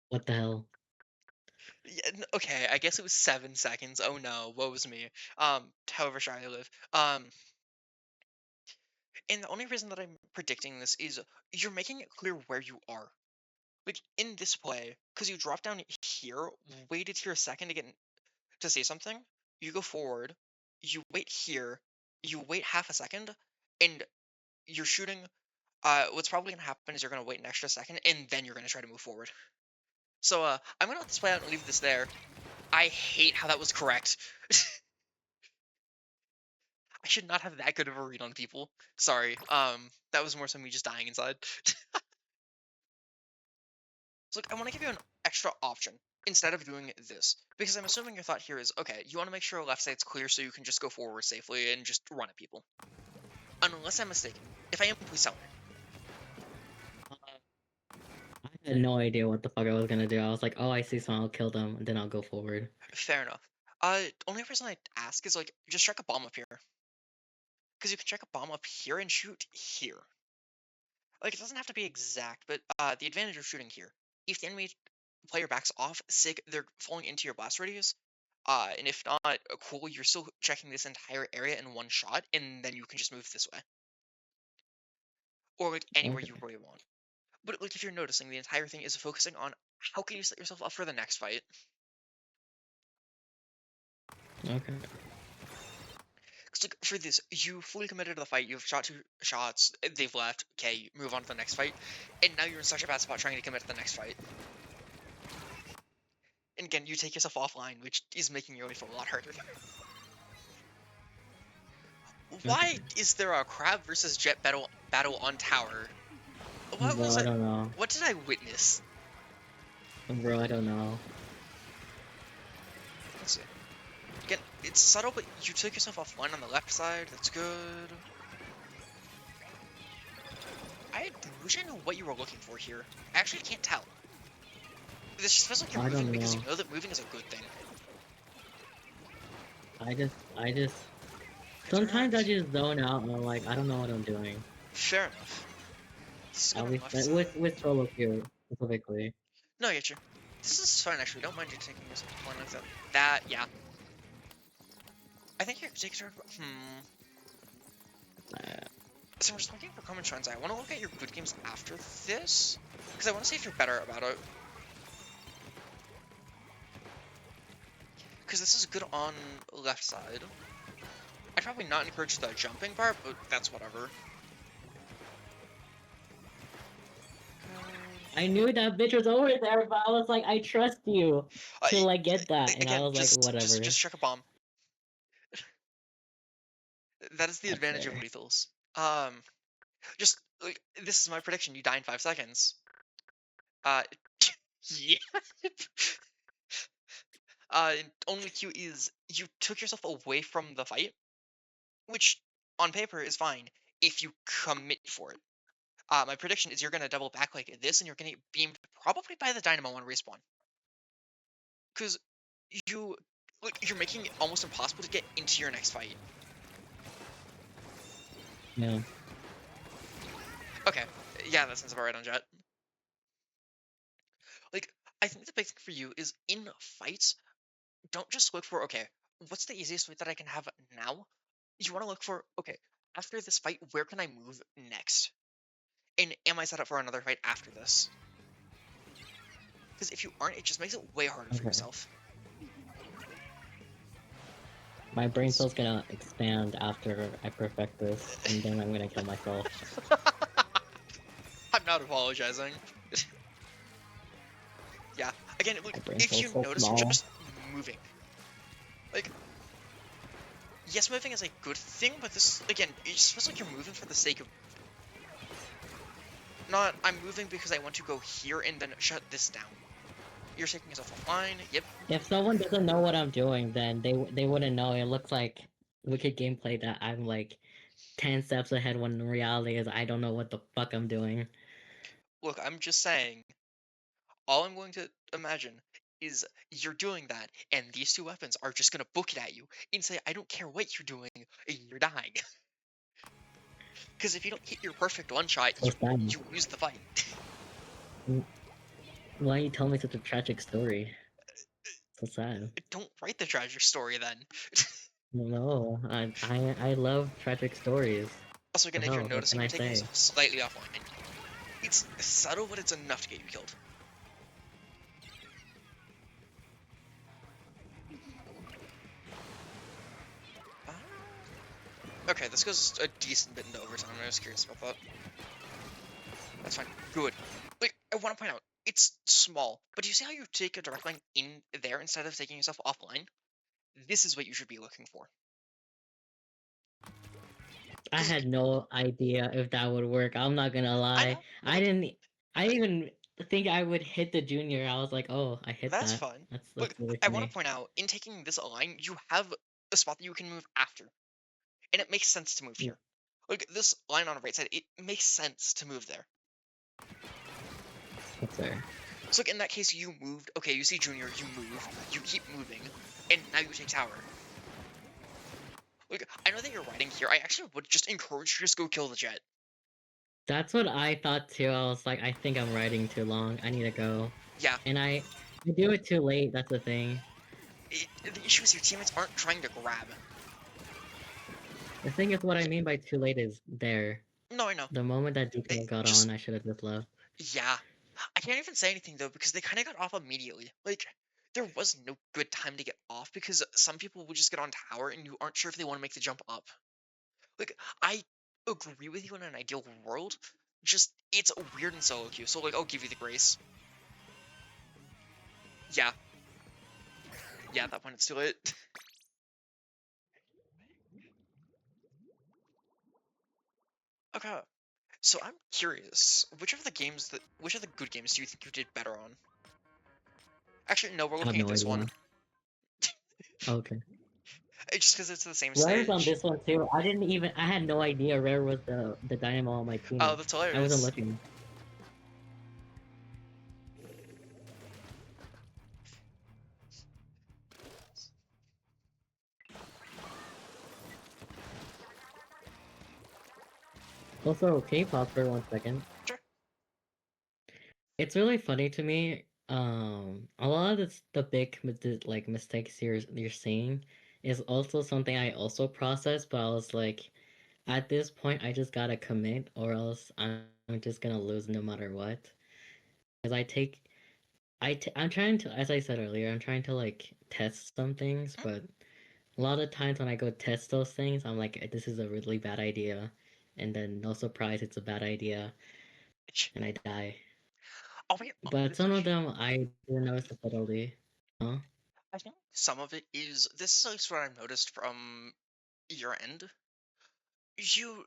What the hell? Yeah, okay, I guess it was 7 seconds. Oh no, woe was me. However shy I live. And the only reason that I'm predicting this is you're making it clear where you are. Like in this play, because you drop down here, waited here a second to get to say something, you go forward, you wait here, you wait half a second, and you're shooting. What's probably gonna happen is you're gonna wait an extra second, and then you're gonna try to move forward. So I'm gonna let this play out and leave this there. I hate how that was correct. I should not have that good of a read on people. Sorry. That was more so me just dying inside. So look, I want to give you an extra option instead of doing this. Because I'm assuming your thought here is, okay, you want to make sure left side's clear so you can just go forward safely and just run at people. Unless I'm mistaken. If I am, please tell me. I had no idea what the fuck I was gonna do. I was like, oh, I see someone, I'll kill them, and then I'll go forward. Fair enough. Only reason I ask is like, just check a bomb up here. Because you can check a bomb up here and shoot here. Like, it doesn't have to be exact, but the advantage of shooting here, if the enemy player backs off, sick, they're falling into your blast radius. And if not, cool, you're still checking this entire area in one shot, and then you can just move this way. Or, like, anywhere Okay. you really want. But, like, if you're noticing, the entire thing is focusing on how can you set yourself up for the next fight. Okay. Because, like, for this, you fully committed to the fight, you've shot 2 shots, they've left, okay, you move on to the next fight, and now you're in such a bad spot trying to commit to the next fight. And again, you take yourself offline, which is making your life a lot harder. Why Okay. is there a crab versus jet battle on tower? What Bro, was I it? don't know. What did I witness? Bro, I don't know. Let's see. Again, it's subtle, but you took yourself offline on the left side. That's good. I wish I knew what you were looking for here. I actually can't tell. This just feels like you're I moving don't because know. you know that moving is a good thing. I just. Sometimes I Direct. just zone out and I'm like, I don't know what I'm doing. Fair enough. This is good At on the least left side. with solo queue specifically. No, I get you. This is fine, actually. Don't mind you taking yourself offline like that. That, yeah. I think you're taking. Uh, So I'm just looking for common trends. I want to look at your good games after this, because I want to see if you're better about it. Because this is good on left side. I'd probably not encourage the jumping part, but that's whatever. I knew that bitch was over there, but I was like, I trust you Uh, to like get that, and I Again, was like, whatever. just check a bomb. That is the That's advantage of fair. lethals. Just like this is my prediction. You die in 5 seconds. Uh, yeah. Only Q is you took yourself away from the fight, which on paper is fine if you commit for it. My prediction is you're gonna double back like this, and you're gonna get beamed probably by the dynamo on respawn, because you like you're making it almost impossible to get into your next fight. Yeah. Okay, yeah, that sounds about right on Jet. Like, I think the big thing for you is in fights, don't just look for okay, what's the easiest fight that I can have now? You want to look for okay, after this fight, where can I move next? And am I set up for another fight after this? Because if you aren't, it just makes it way harder for Okay. yourself. My brain cell's gonna expand after I perfect this, and then I'm gonna kill myself. I'm not apologizing. Yeah. Again, look, My brain if cell's you so notice, you're small. just moving. Like, yes, moving is a good thing, but this, again, it just feels like you're moving for the sake of not, I'm moving because I want to go here and then shut this down. You're taking yourself offline. Yep. If someone doesn't know what I'm doing, then they wouldn't know. It looks like wicked gameplay that I'm like 10 steps ahead when in reality is I don't know what the fuck I'm doing. Look, I'm just saying, all I'm going to imagine is you're doing that, and these two weapons are just gonna book it at you and say, I don't care what you're doing, you're dying. Because if you don't hit your perfect one shot, So sad. you lose the fight. Why you tell me such a tragic story? So sad. Don't write the tragic story then. No, I love tragic stories. Also, again, The if you're hell, what can noticing, you're I taking say? yourself slightly offline. And it's subtle, but it's enough to get you killed. Uh, okay, this goes a decent bit into overtime. I was curious about that. That's fine. Good. Like, I want to point out, it's small, but do you see how you take a direct line in there instead of taking yourself offline? This is what you should be looking for. I Because, had no idea if that would work. I'm not gonna I lie. know, but, like, I didn't even think I would hit the junior. I was like, oh, I hit that's that. fine. That's Look, really I want funny. to point out, in taking this line, you have a spot that you can move after. And it makes sense to move Mm, here. Like, this line on the right side, it makes sense to move there. that's fair. So, like, in that case, you moved. Okay, you see Junior, you move. You keep moving. And now you take Tower. Like, I know that you're riding here. I actually would just encourage you to just go kill the jet. That's what I thought too. I was like, I think I'm riding too long. I need to go. Yeah, And I do it too late. That's the thing. the issue is your teammates aren't trying to grab. The thing is, what I mean by too late is there. No, I know. The moment that It Decal got just on, I should have just left. yeah. I can't even say anything though because they kind of got off immediately. Like there was no good time to get off because some people would just get on tower and you aren't sure if they want to make the jump up. Like I agree with you in an ideal world, just it's weird in solo queue. So like I'll give you the grace. Yeah, yeah, that point it's too late. Okay, so I'm curious, which of the good games do you think you did better on? Actually, no, we're I have looking at no this one. idea. Okay. It's just because it's the same Rare's on stage. this one too. I had no idea Rare was the dynamo on my Oh, team. that's I wasn't hilarious. looking. Also, can you pause for 1 second? Sure. It's really funny to me. A lot of the big like mistakes you're seeing is also something I also process, but I was like, at this point, I just gotta commit, or else I'm just gonna lose no matter what. Because I'm trying to, as I said earlier, I'm trying to like test some things, Hmm? but a lot of times when I go test those things, I'm like, this is a really bad idea, and then no surprise, it's a bad idea, and I die. I'll be But honest some with of you. them I didn't notice subtly. Huh? I think some of it is this is like what I've noticed from your end. You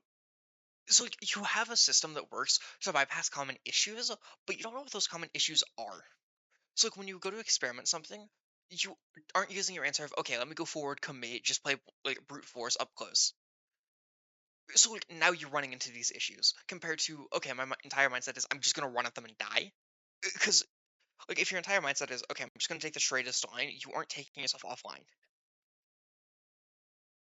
so like you have a system that works to bypass common issues, but you don't know what those common issues are. So like when you go to experiment something, you aren't using your answer of okay, let me go forward, commit, just play like brute force up close. So like now you're running into these issues compared to okay, my entire mindset is I'm just gonna run at them and die. Because like if your entire mindset is okay, I'm just gonna take the straightest line, you aren't taking yourself offline.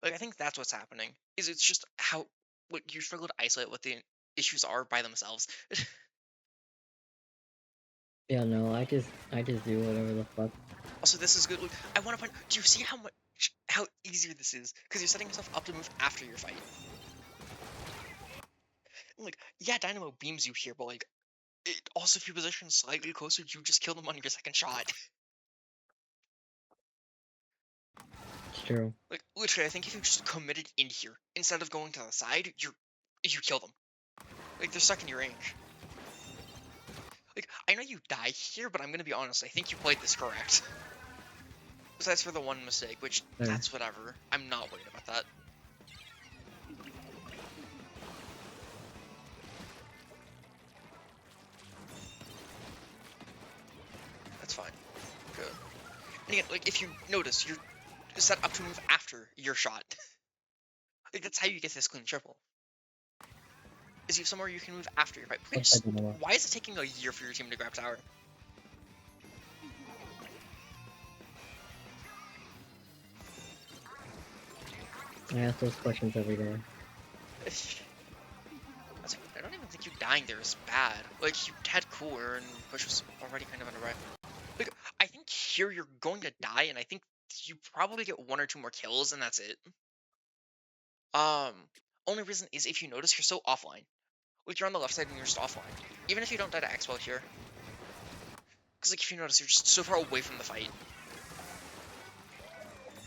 Like I think that's what's happening. Is it's just how like you struggle to isolate what the issues are by themselves. Yeah, no, I just do whatever the fuck. Also, this is good. Look, I want to point. Do you see how easier this is? Because you're setting yourself up to move after your fight. Like, yeah, Dynamo beams you here, but like, it also if you position slightly closer, you just kill them on your second shot. It's true. Like, literally, I think if you just committed in here instead of going to the side, you kill them. Like they're stuck in your range. Like I know you die here, but I'm gonna be honest. I think you played this correct. Besides for the one mistake, which There. that's whatever. I'm not worried about that. That's fine. Good. And again, like if you notice, you're set up to move after your shot. Like that's how you get this clean triple. Is you have somewhere you can move after your fight. What's that Please, gonna why is it taking a year for your team to grab tower? I ask those questions every day. I don't even think you dying there is bad. Like you had cooler and push was already kind of under right. Like I think here you're going to die, and I think you probably get one or two more kills, and that's it. Um, only reason is if you notice you're so offline. Like you're on the left side and you're just offline. Even if you don't die to Expo here, because like if you notice you're just so far away from the fight.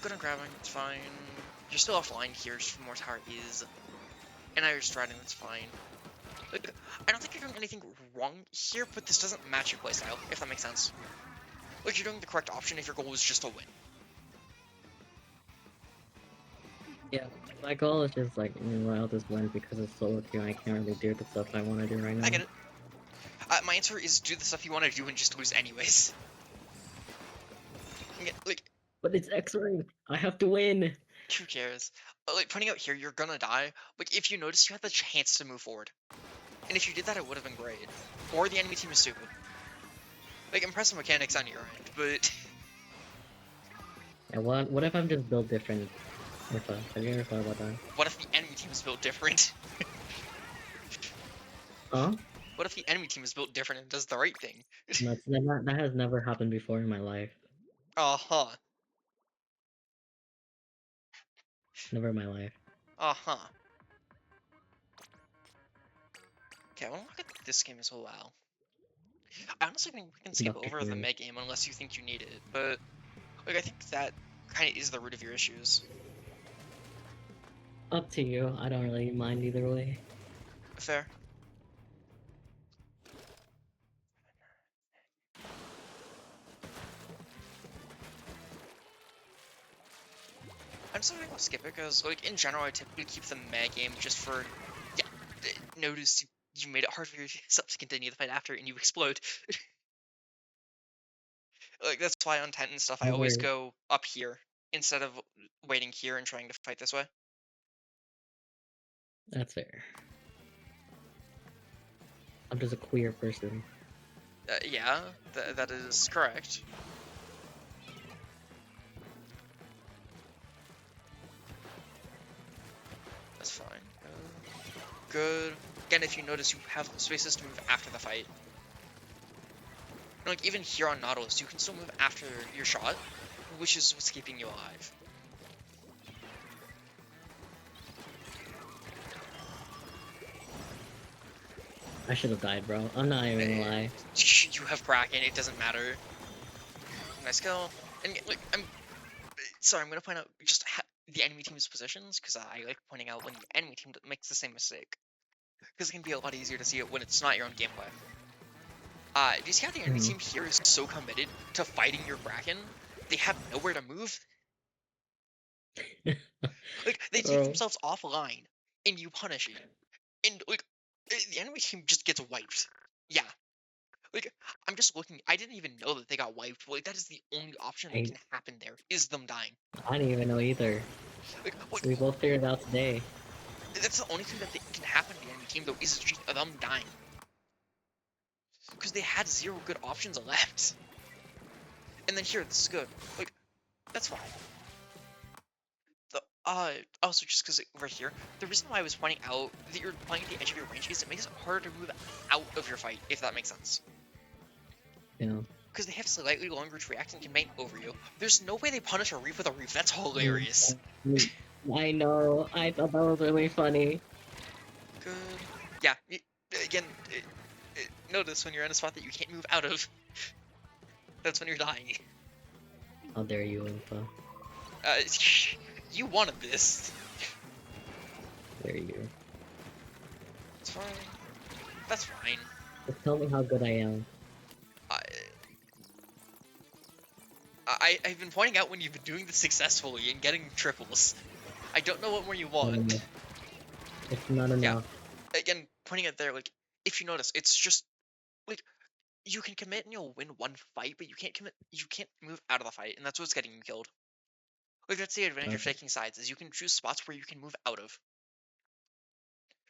Good on grabbing, it's fine. You're still offline here, just from where tower is. And now you're striding, that's fine. Like, I don't think you're doing anything wrong here, but this doesn't match your playstyle, if that makes sense. Like, you're doing the correct option if your goal is just to win. Yeah, my goal is just like, I'll just win because it's solo queue and I can't really do the stuff I want to do right I now. get it. My answer is do the stuff you want to do and just lose anyways. Like, But it's X-ray. I have to win. who cares? Like, pointing out here, you're gonna die. Like, if you notice, you had the chance to move forward. And if you did that, it would have been great. Or the enemy team is stupid. Like, impressive mechanics on your end, but... Yeah, what if I'm just built different? Have you ever thought about that? What if the enemy team is built different? Huh? What if the enemy team is built different and does the right thing? That has never happened before in my life. Uh-huh. Never in my life. Uh-huh. Okay, I want to look at this game as well. I honestly think we can skip Dr. over the Doom. Meg game unless you think you need it, but like I think that kind of is the root of your issues. Up to you. I don't really mind either way. Fair. I'm just thinking about skip it because, like, in general, I typically keep the Meg game just for, yeah, notice you made it hard for yourself to continue the fight after and you explode. Like, that's why on tent and stuff, I always However, go up here instead of waiting here and trying to fight this way. that's fair. I'm just a queer person. Yeah, that is correct. That's fine. Good. Again, if you notice, you have spaces to move after the fight. And, like, even here on Nautilus, you can still move after your shot, which is what's keeping you alive. I should have died, bro. I'm not even gonna lie. You have Kraken, it doesn't matter. Nice kill. And, like, sorry, I'm gonna point out just the enemy team's positions, because I like pointing out when the enemy team makes the same mistake. Because it can be a lot easier to see it when it's not your own gameplay. Do you see how the enemy team here is so committed to fighting your Kraken? They have nowhere to move. Like, they take themselves offline, and you punish it. And, like, the enemy team just gets wiped. Yeah. Like, I'm just looking, I didn't even know that they got wiped. Like, that is the only option that can happen there, is them dying. I didn't even know either. Like, We both figured it out today. That's the only thing that can happen to the enemy team, though, is just them dying. Because they had 0 good options left. And then here, this is good. Like, that's fine. Also, just because right here, the reason why I was pointing out that you're playing at the edge of your range is it makes it harder to move out of your fight, if that makes sense. Yeah. Because they have slightly longer react and can main over you. There's no way they punish a Reef with a Reef. That's hilarious. I know. I thought that was really funny. Good. Yeah. Again, notice when you're in a spot that you can't move out of. That's when you're dying. How dare you, Infa. You wanted this. Dare you. It's fine. That's fine. Just tell me how good I am. I've been pointing out when you've been doing this successfully and getting triples. I don't know what more you want. It's not enough. Yeah. Again, pointing it there, like, if you notice, it's just, like, you can commit and you'll win one fight, but you can't move out of the fight, and that's what's getting you killed. Like, that's the advantage of taking sides, is you can choose spots where you can move out of.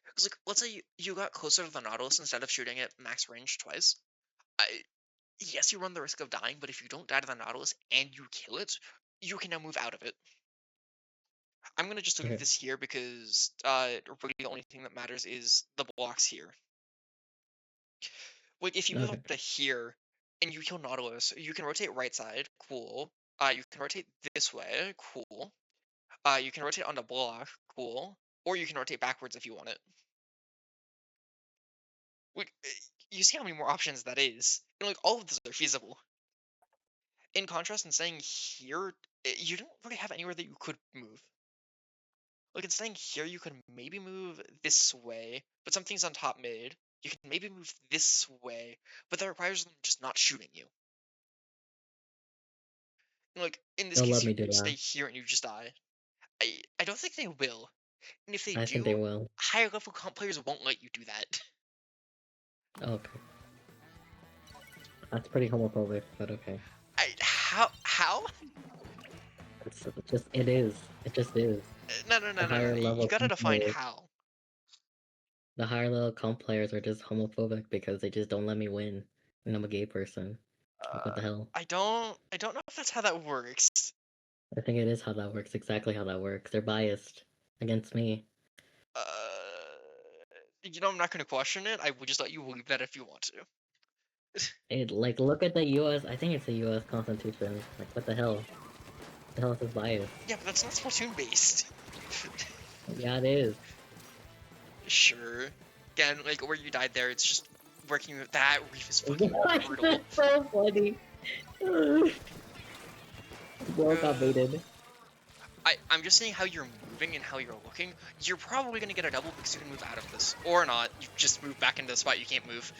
Because, like, let's say you got closer to the Nautilus instead of shooting at max range twice. Yes, you run the risk of dying, but if you don't die to the Nautilus and you kill it, you can now move out of it. I'm gonna just leave this here because really the only thing that matters is the blocks here. Like, if you move up to here and you kill Nautilus, you can rotate right side, cool. You can rotate this way, cool. You can rotate onto block, cool. Or you can rotate backwards if you want it. Like, you see how many more options that is. And, like, all of those are feasible. In contrast, in staying here, you don't really have anywhere that you could move. Like, in staying here, you could maybe move this way, but something's on top mid. You can maybe move this way, but that requires them just not shooting you. And, like, in this case, you stay here and you just die. I don't think they will. And if they do, think they will. Higher level comp players won't let you do that. Okay. That's pretty homophobic, but okay. How? It is. It just is. No. You gotta define how. The higher level comp players are just homophobic because they just don't let me win. And I'm a gay person. Like, what the hell? I don't know if that's how that works. I think it is how that works. Exactly how that works. They're biased against me. You know, I'm not gonna question it. I will just let you believe that if you want to. It like look at the U.S. I think it's the U.S. Constitution. Like what the hell? The hell is this bias? Yeah, but that's not Splatoon based. Yeah, it is. Sure. Again, like where you died there, it's just working with that reef is fucking brutal. That's so funny. Bro got baited. I'm just saying how you're moving and how you're looking. You're probably gonna get a double because you can move out of this, or not. You just move back into the spot you can't move.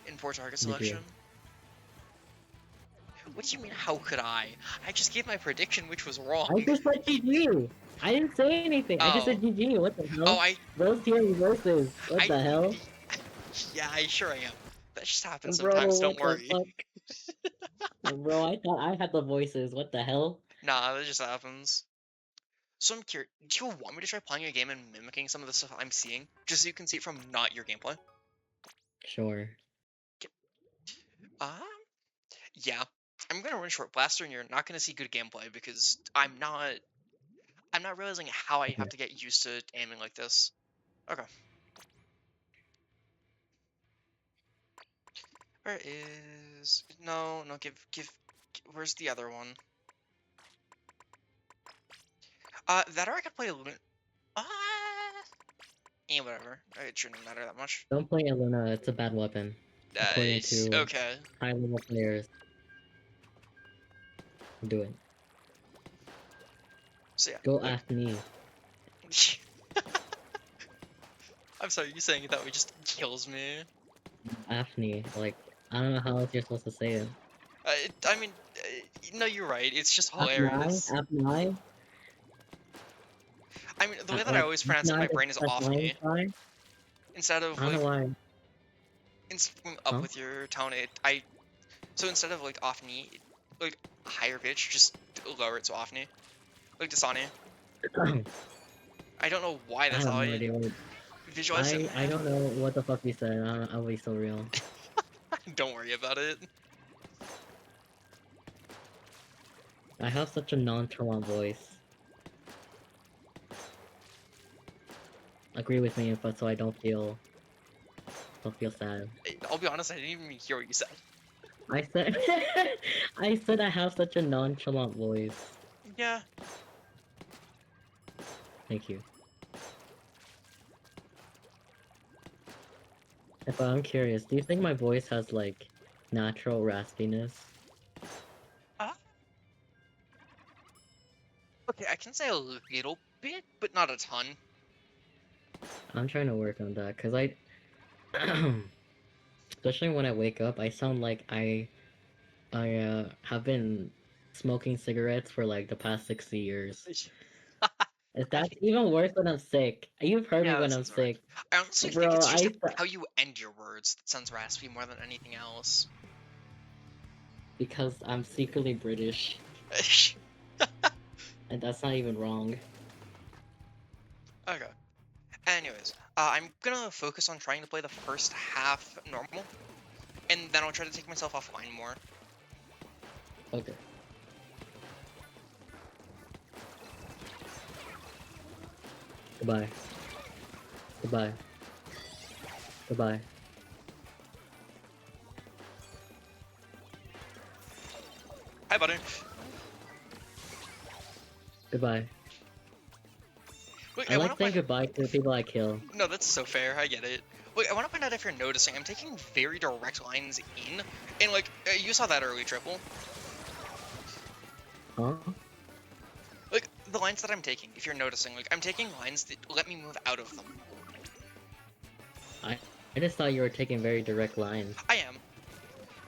In poor target selection. What do you mean? How could I? I just gave my prediction, which was wrong. I just said GG. I didn't say anything. I just said GG. What the hell? Oh, Those here reverses. What the hell? Yeah, I sure I am. That just happens Bro, sometimes. Don't what worry. the fuck? Bro, I thought I had the voices. What the hell? Nah, that just happens. So I'm curious. Do you want me to try playing a game and mimicking some of the stuff I'm seeing, just so you can see it from not your gameplay? Sure. Um, yeah. I'm gonna run Short Blaster, and you're not gonna see good gameplay because I'm not realizing how I have to get used to aiming like this. Okay. Where is... No, give... Where's the other one? That or I could play Luna... Yeah, whatever. It shouldn't matter that much. Don't play Eluna, it's a bad weapon. According to Okay. high-level players. Do it. So yeah. Go ask me. I'm sorry, you saying it that way just kills me. Afni, like, I don't know how else you're supposed to say it. I mean, no, you're right. It's just hilarious. Afni? I mean, the way that I always pronounce it in my brain is Offni. Instead of I don't know why. Up with your tone, so instead of like Offni, like higher pitch, just lower it to Offni, like Dasani. I don't know why that's how I visualize it. I don't know what the fuck you said. I'll be so real. Don't worry about it. I have such a nonchalant voice. Agree with me, but so I don't feel sad. I'll be honest, I didn't even hear what you said. I said I said I have such a nonchalant voice. Yeah. Thank you. But I'm curious, do you think my voice has like natural raspiness? Okay, I can say a little bit, but not a ton. I'm trying to work on that, cause I especially when I wake up, I sound like I have been smoking cigarettes for like the past 60 years. That's even worse when I'm sick. You've heard me when I'm sick. I honestly think it's just how you end your words that sounds raspy more than anything else. Because I'm secretly British. And that's not even wrong. Okay. Anyways, I'm gonna focus on trying to play the first half normal, and then I'll try to take myself offline more. Okay. Goodbye. Goodbye. Goodbye. Hi, buddy. Goodbye. Wait, I like saying goodbye to the people I kill. No, that's so fair. I get it. Wait, I want to find out if you're noticing. I'm taking very direct lines in, and like you saw that early triple. Huh? Like the lines that I'm taking. If you're noticing, like I'm taking lines that let me move out of them. I just thought you were taking very direct lines. I am.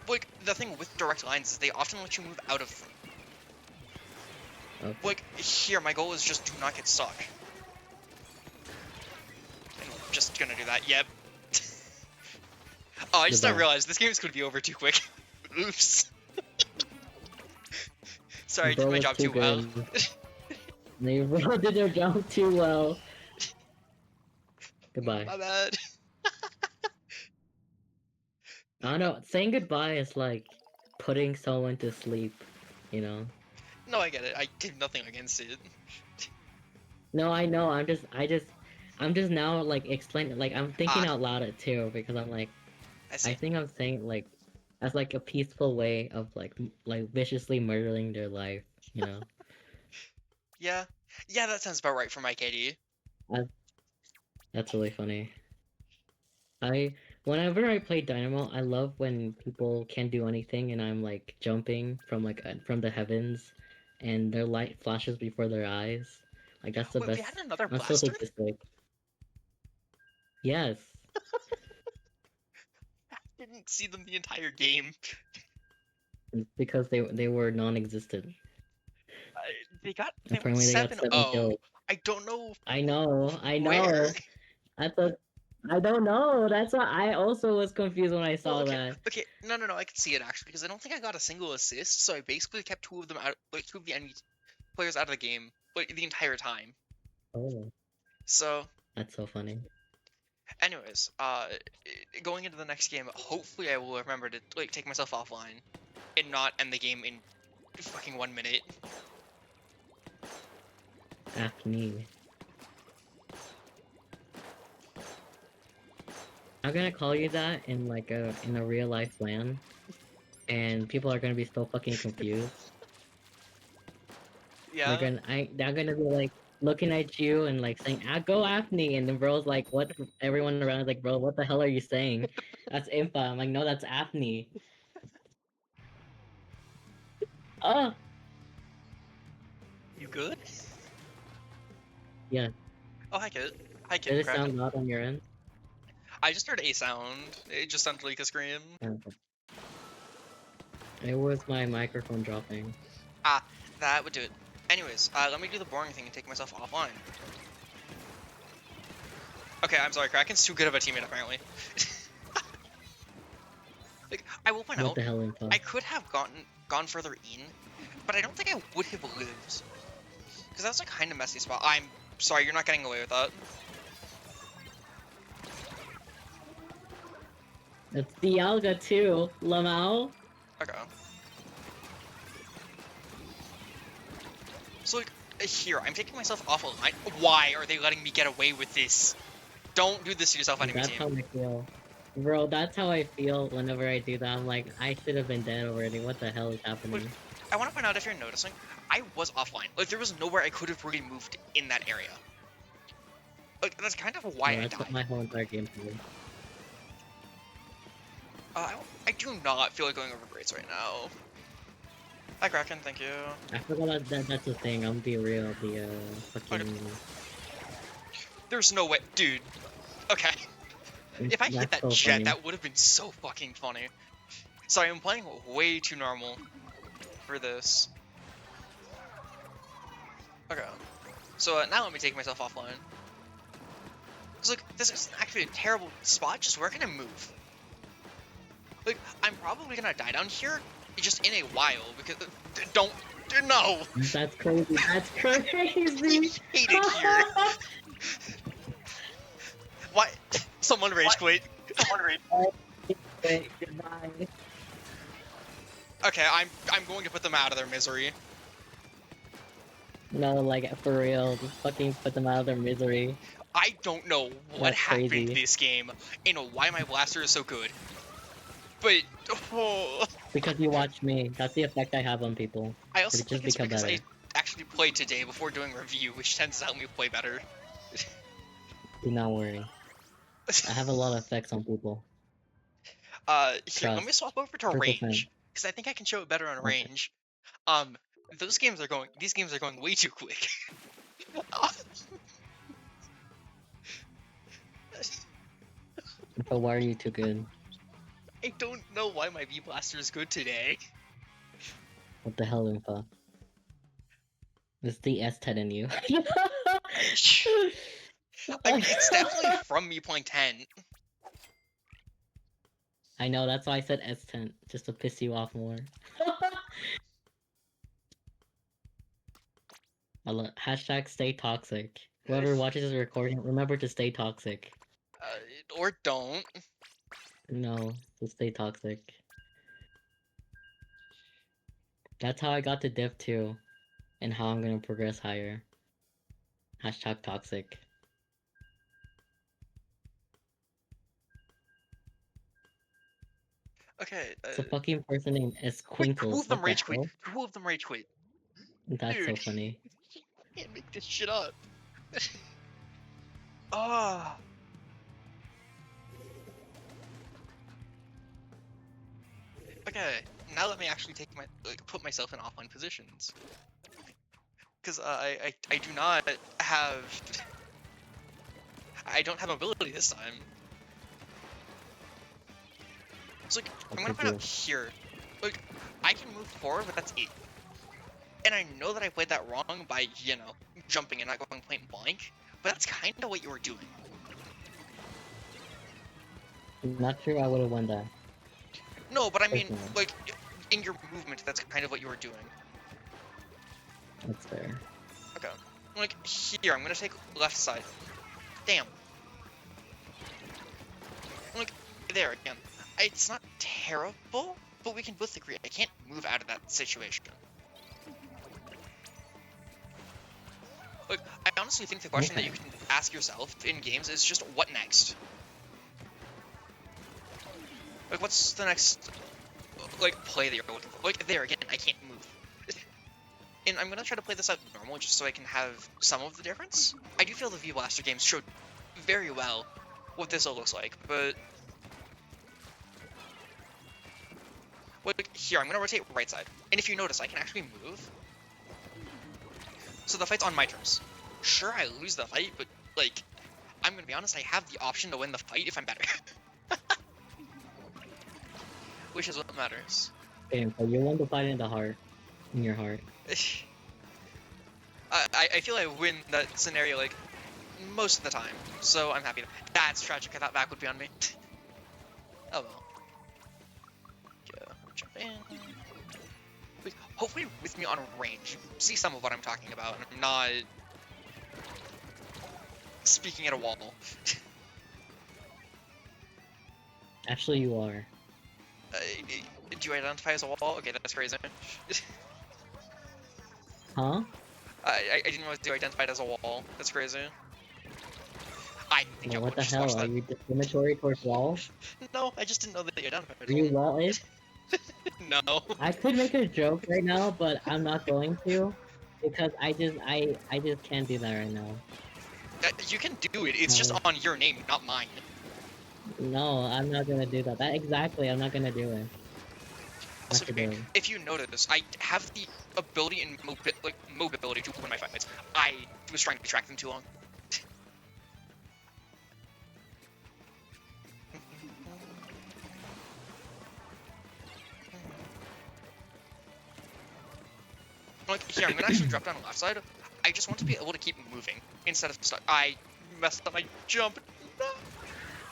Like the thing with direct lines is they often let you move out of them. Okay. Like here, my goal is just do not get stuck. I'm just gonna do that. Yep. Oh, I just realized this game is gonna be over too quick. Oops. Sorry, I did my job too well. You did your job too well. Goodbye. My bad. I don't know, saying goodbye is like putting someone to sleep, you know? No, I get it. I did nothing against it. No, I know, I I'm just now like explaining, like I'm thinking Ah, out loud it too because I'm like, I I see. think I'm saying like as like a peaceful way of like like viciously murdering their life, you know? Yeah. Yeah, that sounds about right for my KD. That, that's really funny. I whenever I play Dynamo, I love when people can't do anything and I'm like jumping from like from the heavens, and their light flashes before their eyes. Like that's the Wait, we had best. another I'm so blaster? sadistic. Yes, Didn't see them the entire game. because they were non-existent. They went Apparently, they got 7 7-0. kills. I don't know I know, I where. know. That's a. I don't know. That's why I also was confused when I Well, saw okay, that. okay, no, I can see it actually because I don't think I got a single assist, so I basically kept two of them out, like two of the enemy players out of the game, like the entire time. Oh, So, that's so funny. anyways, going into the next game, hopefully I will remember to like take myself offline and not end the game in fucking 1 minute. Acne. I'm gonna call you that in like a real life LAN, and people are gonna be so fucking confused. Yeah. They're gonna be like looking at you and like saying, "Ah, go Afni," and then bro's like, "What?" Everyone around is like, "Bro, what the hell are you saying? That's Impa." I'm like, "No, that's Afni." Oh, You good? yeah. Oh, hi, kid. Hi, kid Did it Kraken. sound loud on your end? I just heard a sound. It just sounded like a scream. Okay. It was my microphone dropping. Ah, that would do it. Anyways, let me do the boring thing and take myself offline. Okay, I'm sorry, Kraken's too good of a teammate, apparently. Like, I will point What out, the hell, Impa? I could have gone further in, but I don't think I would have lived. Because that's a kind of messy spot. I'm sorry, you're not getting away with that. It's Dialga too, Lamau. Okay. So, like, here, I'm taking myself off a line. Why are they letting me get away with this? Don't do this to yourself, enemy That's team. how I feel. Bro, that's how I feel whenever I do that. I'm like, I should have been dead already. What the hell is happening? Look, I want to point out, if you're noticing, I was offline. Like, there was nowhere I could have really moved in that area. Like, that's kind of why No, I that's what died. my whole entire game is. I do not feel like going over grades right now. Hi, Kraken, thank you. I forgot that's a thing. I'm be real. The Okay. fucking. There's no way. Dude. Okay. If I hit That's that so jet, funny. that would have been so fucking funny. Sorry, I'm playing way too normal for this. Okay. So now let me take myself offline. Because, look, this is actually a terrible spot. Just where can I move? Like, I'm probably gonna die down here just in a while because don't no. That's crazy. That's I crazy. hate it here. Why? Someone rage quit. Wait, goodbye. Okay, I'm going to put them out of their misery. No, like for real. Just fucking put them out of their misery. I don't know what That's happened crazy. this game and why my blaster is so good. But oh, Because you watch me. That's the effect I have on people. I also They just think it's become because better. I actually played today before doing review, which tends to help me play better. Do not worry. I have a lot of effects on people. Here, let me Trust. swap over to Triple fan. range because I think I can show it better on Okay. range. These games are going way too quick. But why are you too good? I don't know why my V Blaster is good today. What the hell, Impa? It's the S10 in you. I mean, it's definitely from me playing 10. I know, that's why I said S10, just to piss you off more. Hashtag stay toxic. Whoever watches this recording, remember to stay toxic. Or don't. No, to stay toxic. That's how I got to Div 2, and how I'm gonna progress higher. Hashtag toxic. Okay, It's a fucking person named two Esquinkles. of them What the rage quit. hell? 2 of them rage quit. That's so Dude, funny. you can't make this shit up. Ah. Okay, now let me actually take put myself in offline positions. Because I do not have... I don't have mobility this time. So, like, I'm gonna find out here. Like, I can move forward, but that's it. And I know that I played that wrong by, you know, jumping and not going point blank, but that's kind of what you were doing. I'm not sure I would have won that. No, but I mean, Personally. like, in your movement, that's kind of what you were doing. That's fair. Okay. Like, here, I'm gonna take left side. Damn. Like, there again. It's not terrible, but we can both agree I can't move out of that situation. Like, I honestly think the question that you can ask yourself in games is just, what next? Like, what's the next, like, play that you're looking for? Like, there again, I can't move. And I'm gonna try to play this out normal just so I can have some of the difference. I do feel the V-Blaster games showed very well what this all looks like, but... Like, here, I'm gonna rotate right side. And if you notice, I can actually move. So the fight's on my terms. Sure, I lose the fight, but, like, I'm gonna be honest, I have the option to win the fight if I'm better. Which is what matters. Damn, so you won the fight in the heart. In your heart. I feel I win that scenario, like, most of the time, so I'm happy. That's tragic, I thought back would be on me. Oh well. Go, jump in. Wait, hopefully with me on range, you see some of what I'm talking about, and I'm not speaking at a wall. Actually, you are. Do you identify as a wall? Okay, that's crazy. Huh? I didn't realize you identified as a wall. That's crazy. I didn't think Well, I what would the just hell? watch Are that. you discriminatory towards walls? No, I just didn't know that you identified as Are you one. wallish? No. I could make a joke right now, but I'm not going to. Because I just can't do that right now. You can do it. It's just on your name, not mine. No, I'm not gonna do that. Exactly, I'm not gonna do it. Also, if you notice, I have the ability and mobility to win my fights. I was trying to track them too long. Like, here, I'm gonna actually drop down on the left side. I just want to be able to keep moving instead of stuck. I messed up my jump. No.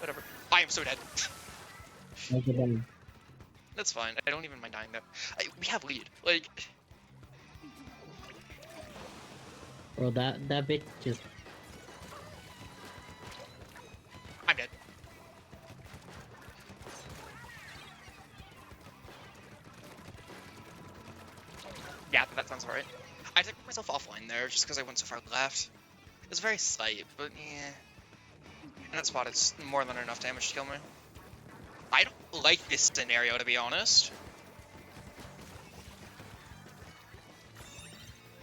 Whatever. I am so dead. That's fine. I don't even mind dying though. We have lead. Like, Bro, that bitch just... I'm dead. Yeah, that sounds alright. I took myself offline there just because I went so far left. It's very slight, but yeah. In that spot, it's more than enough damage to kill me. I don't like this scenario, to be honest.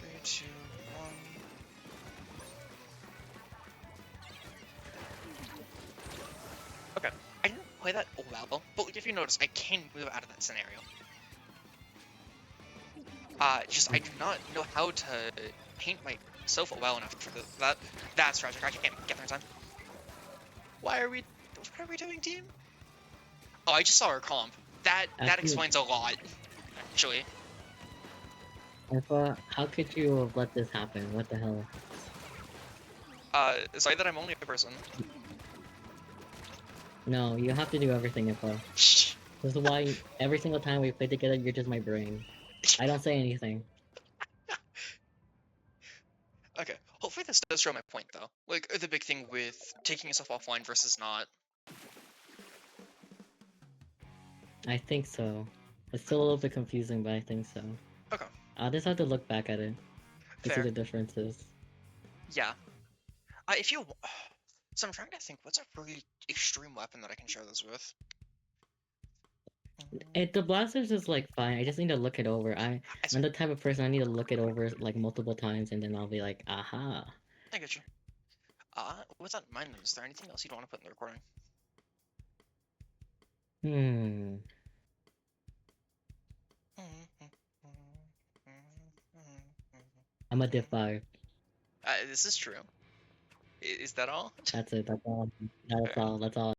3, 2, 1. Okay, I didn't play that well, but if you notice, I can move out of that scenario. I do not know how to paint myself well enough for that. That's tragic. I can't get there in time. What are we doing, team? Oh, I just saw our comp. That explains a lot, actually. Alpha, how could you have let this happen? What the hell? Sorry that I'm only a person. No, you have to do everything, Alpha. This is why every single time we play together, you're just my brain. I don't say anything. Okay, hopefully this does show my point, though. Like, the big thing with taking yourself offline versus not. I think so. It's still a little bit confusing, but I think so. Okay. I'll just have to look back at it to see Fair. the differences. Yeah. If you... So I'm trying to think, what's a really extreme weapon that I can share this with? The blaster's just like fine. I just need to look it over. I I'm the type of person I need to look it over like multiple times, and then I'll be like, aha. get you. With that in mind, is there anything else you'd want to put in the recording? I'm a div 5. This is true. Is that all? That's it. That's all. That's all. That's all.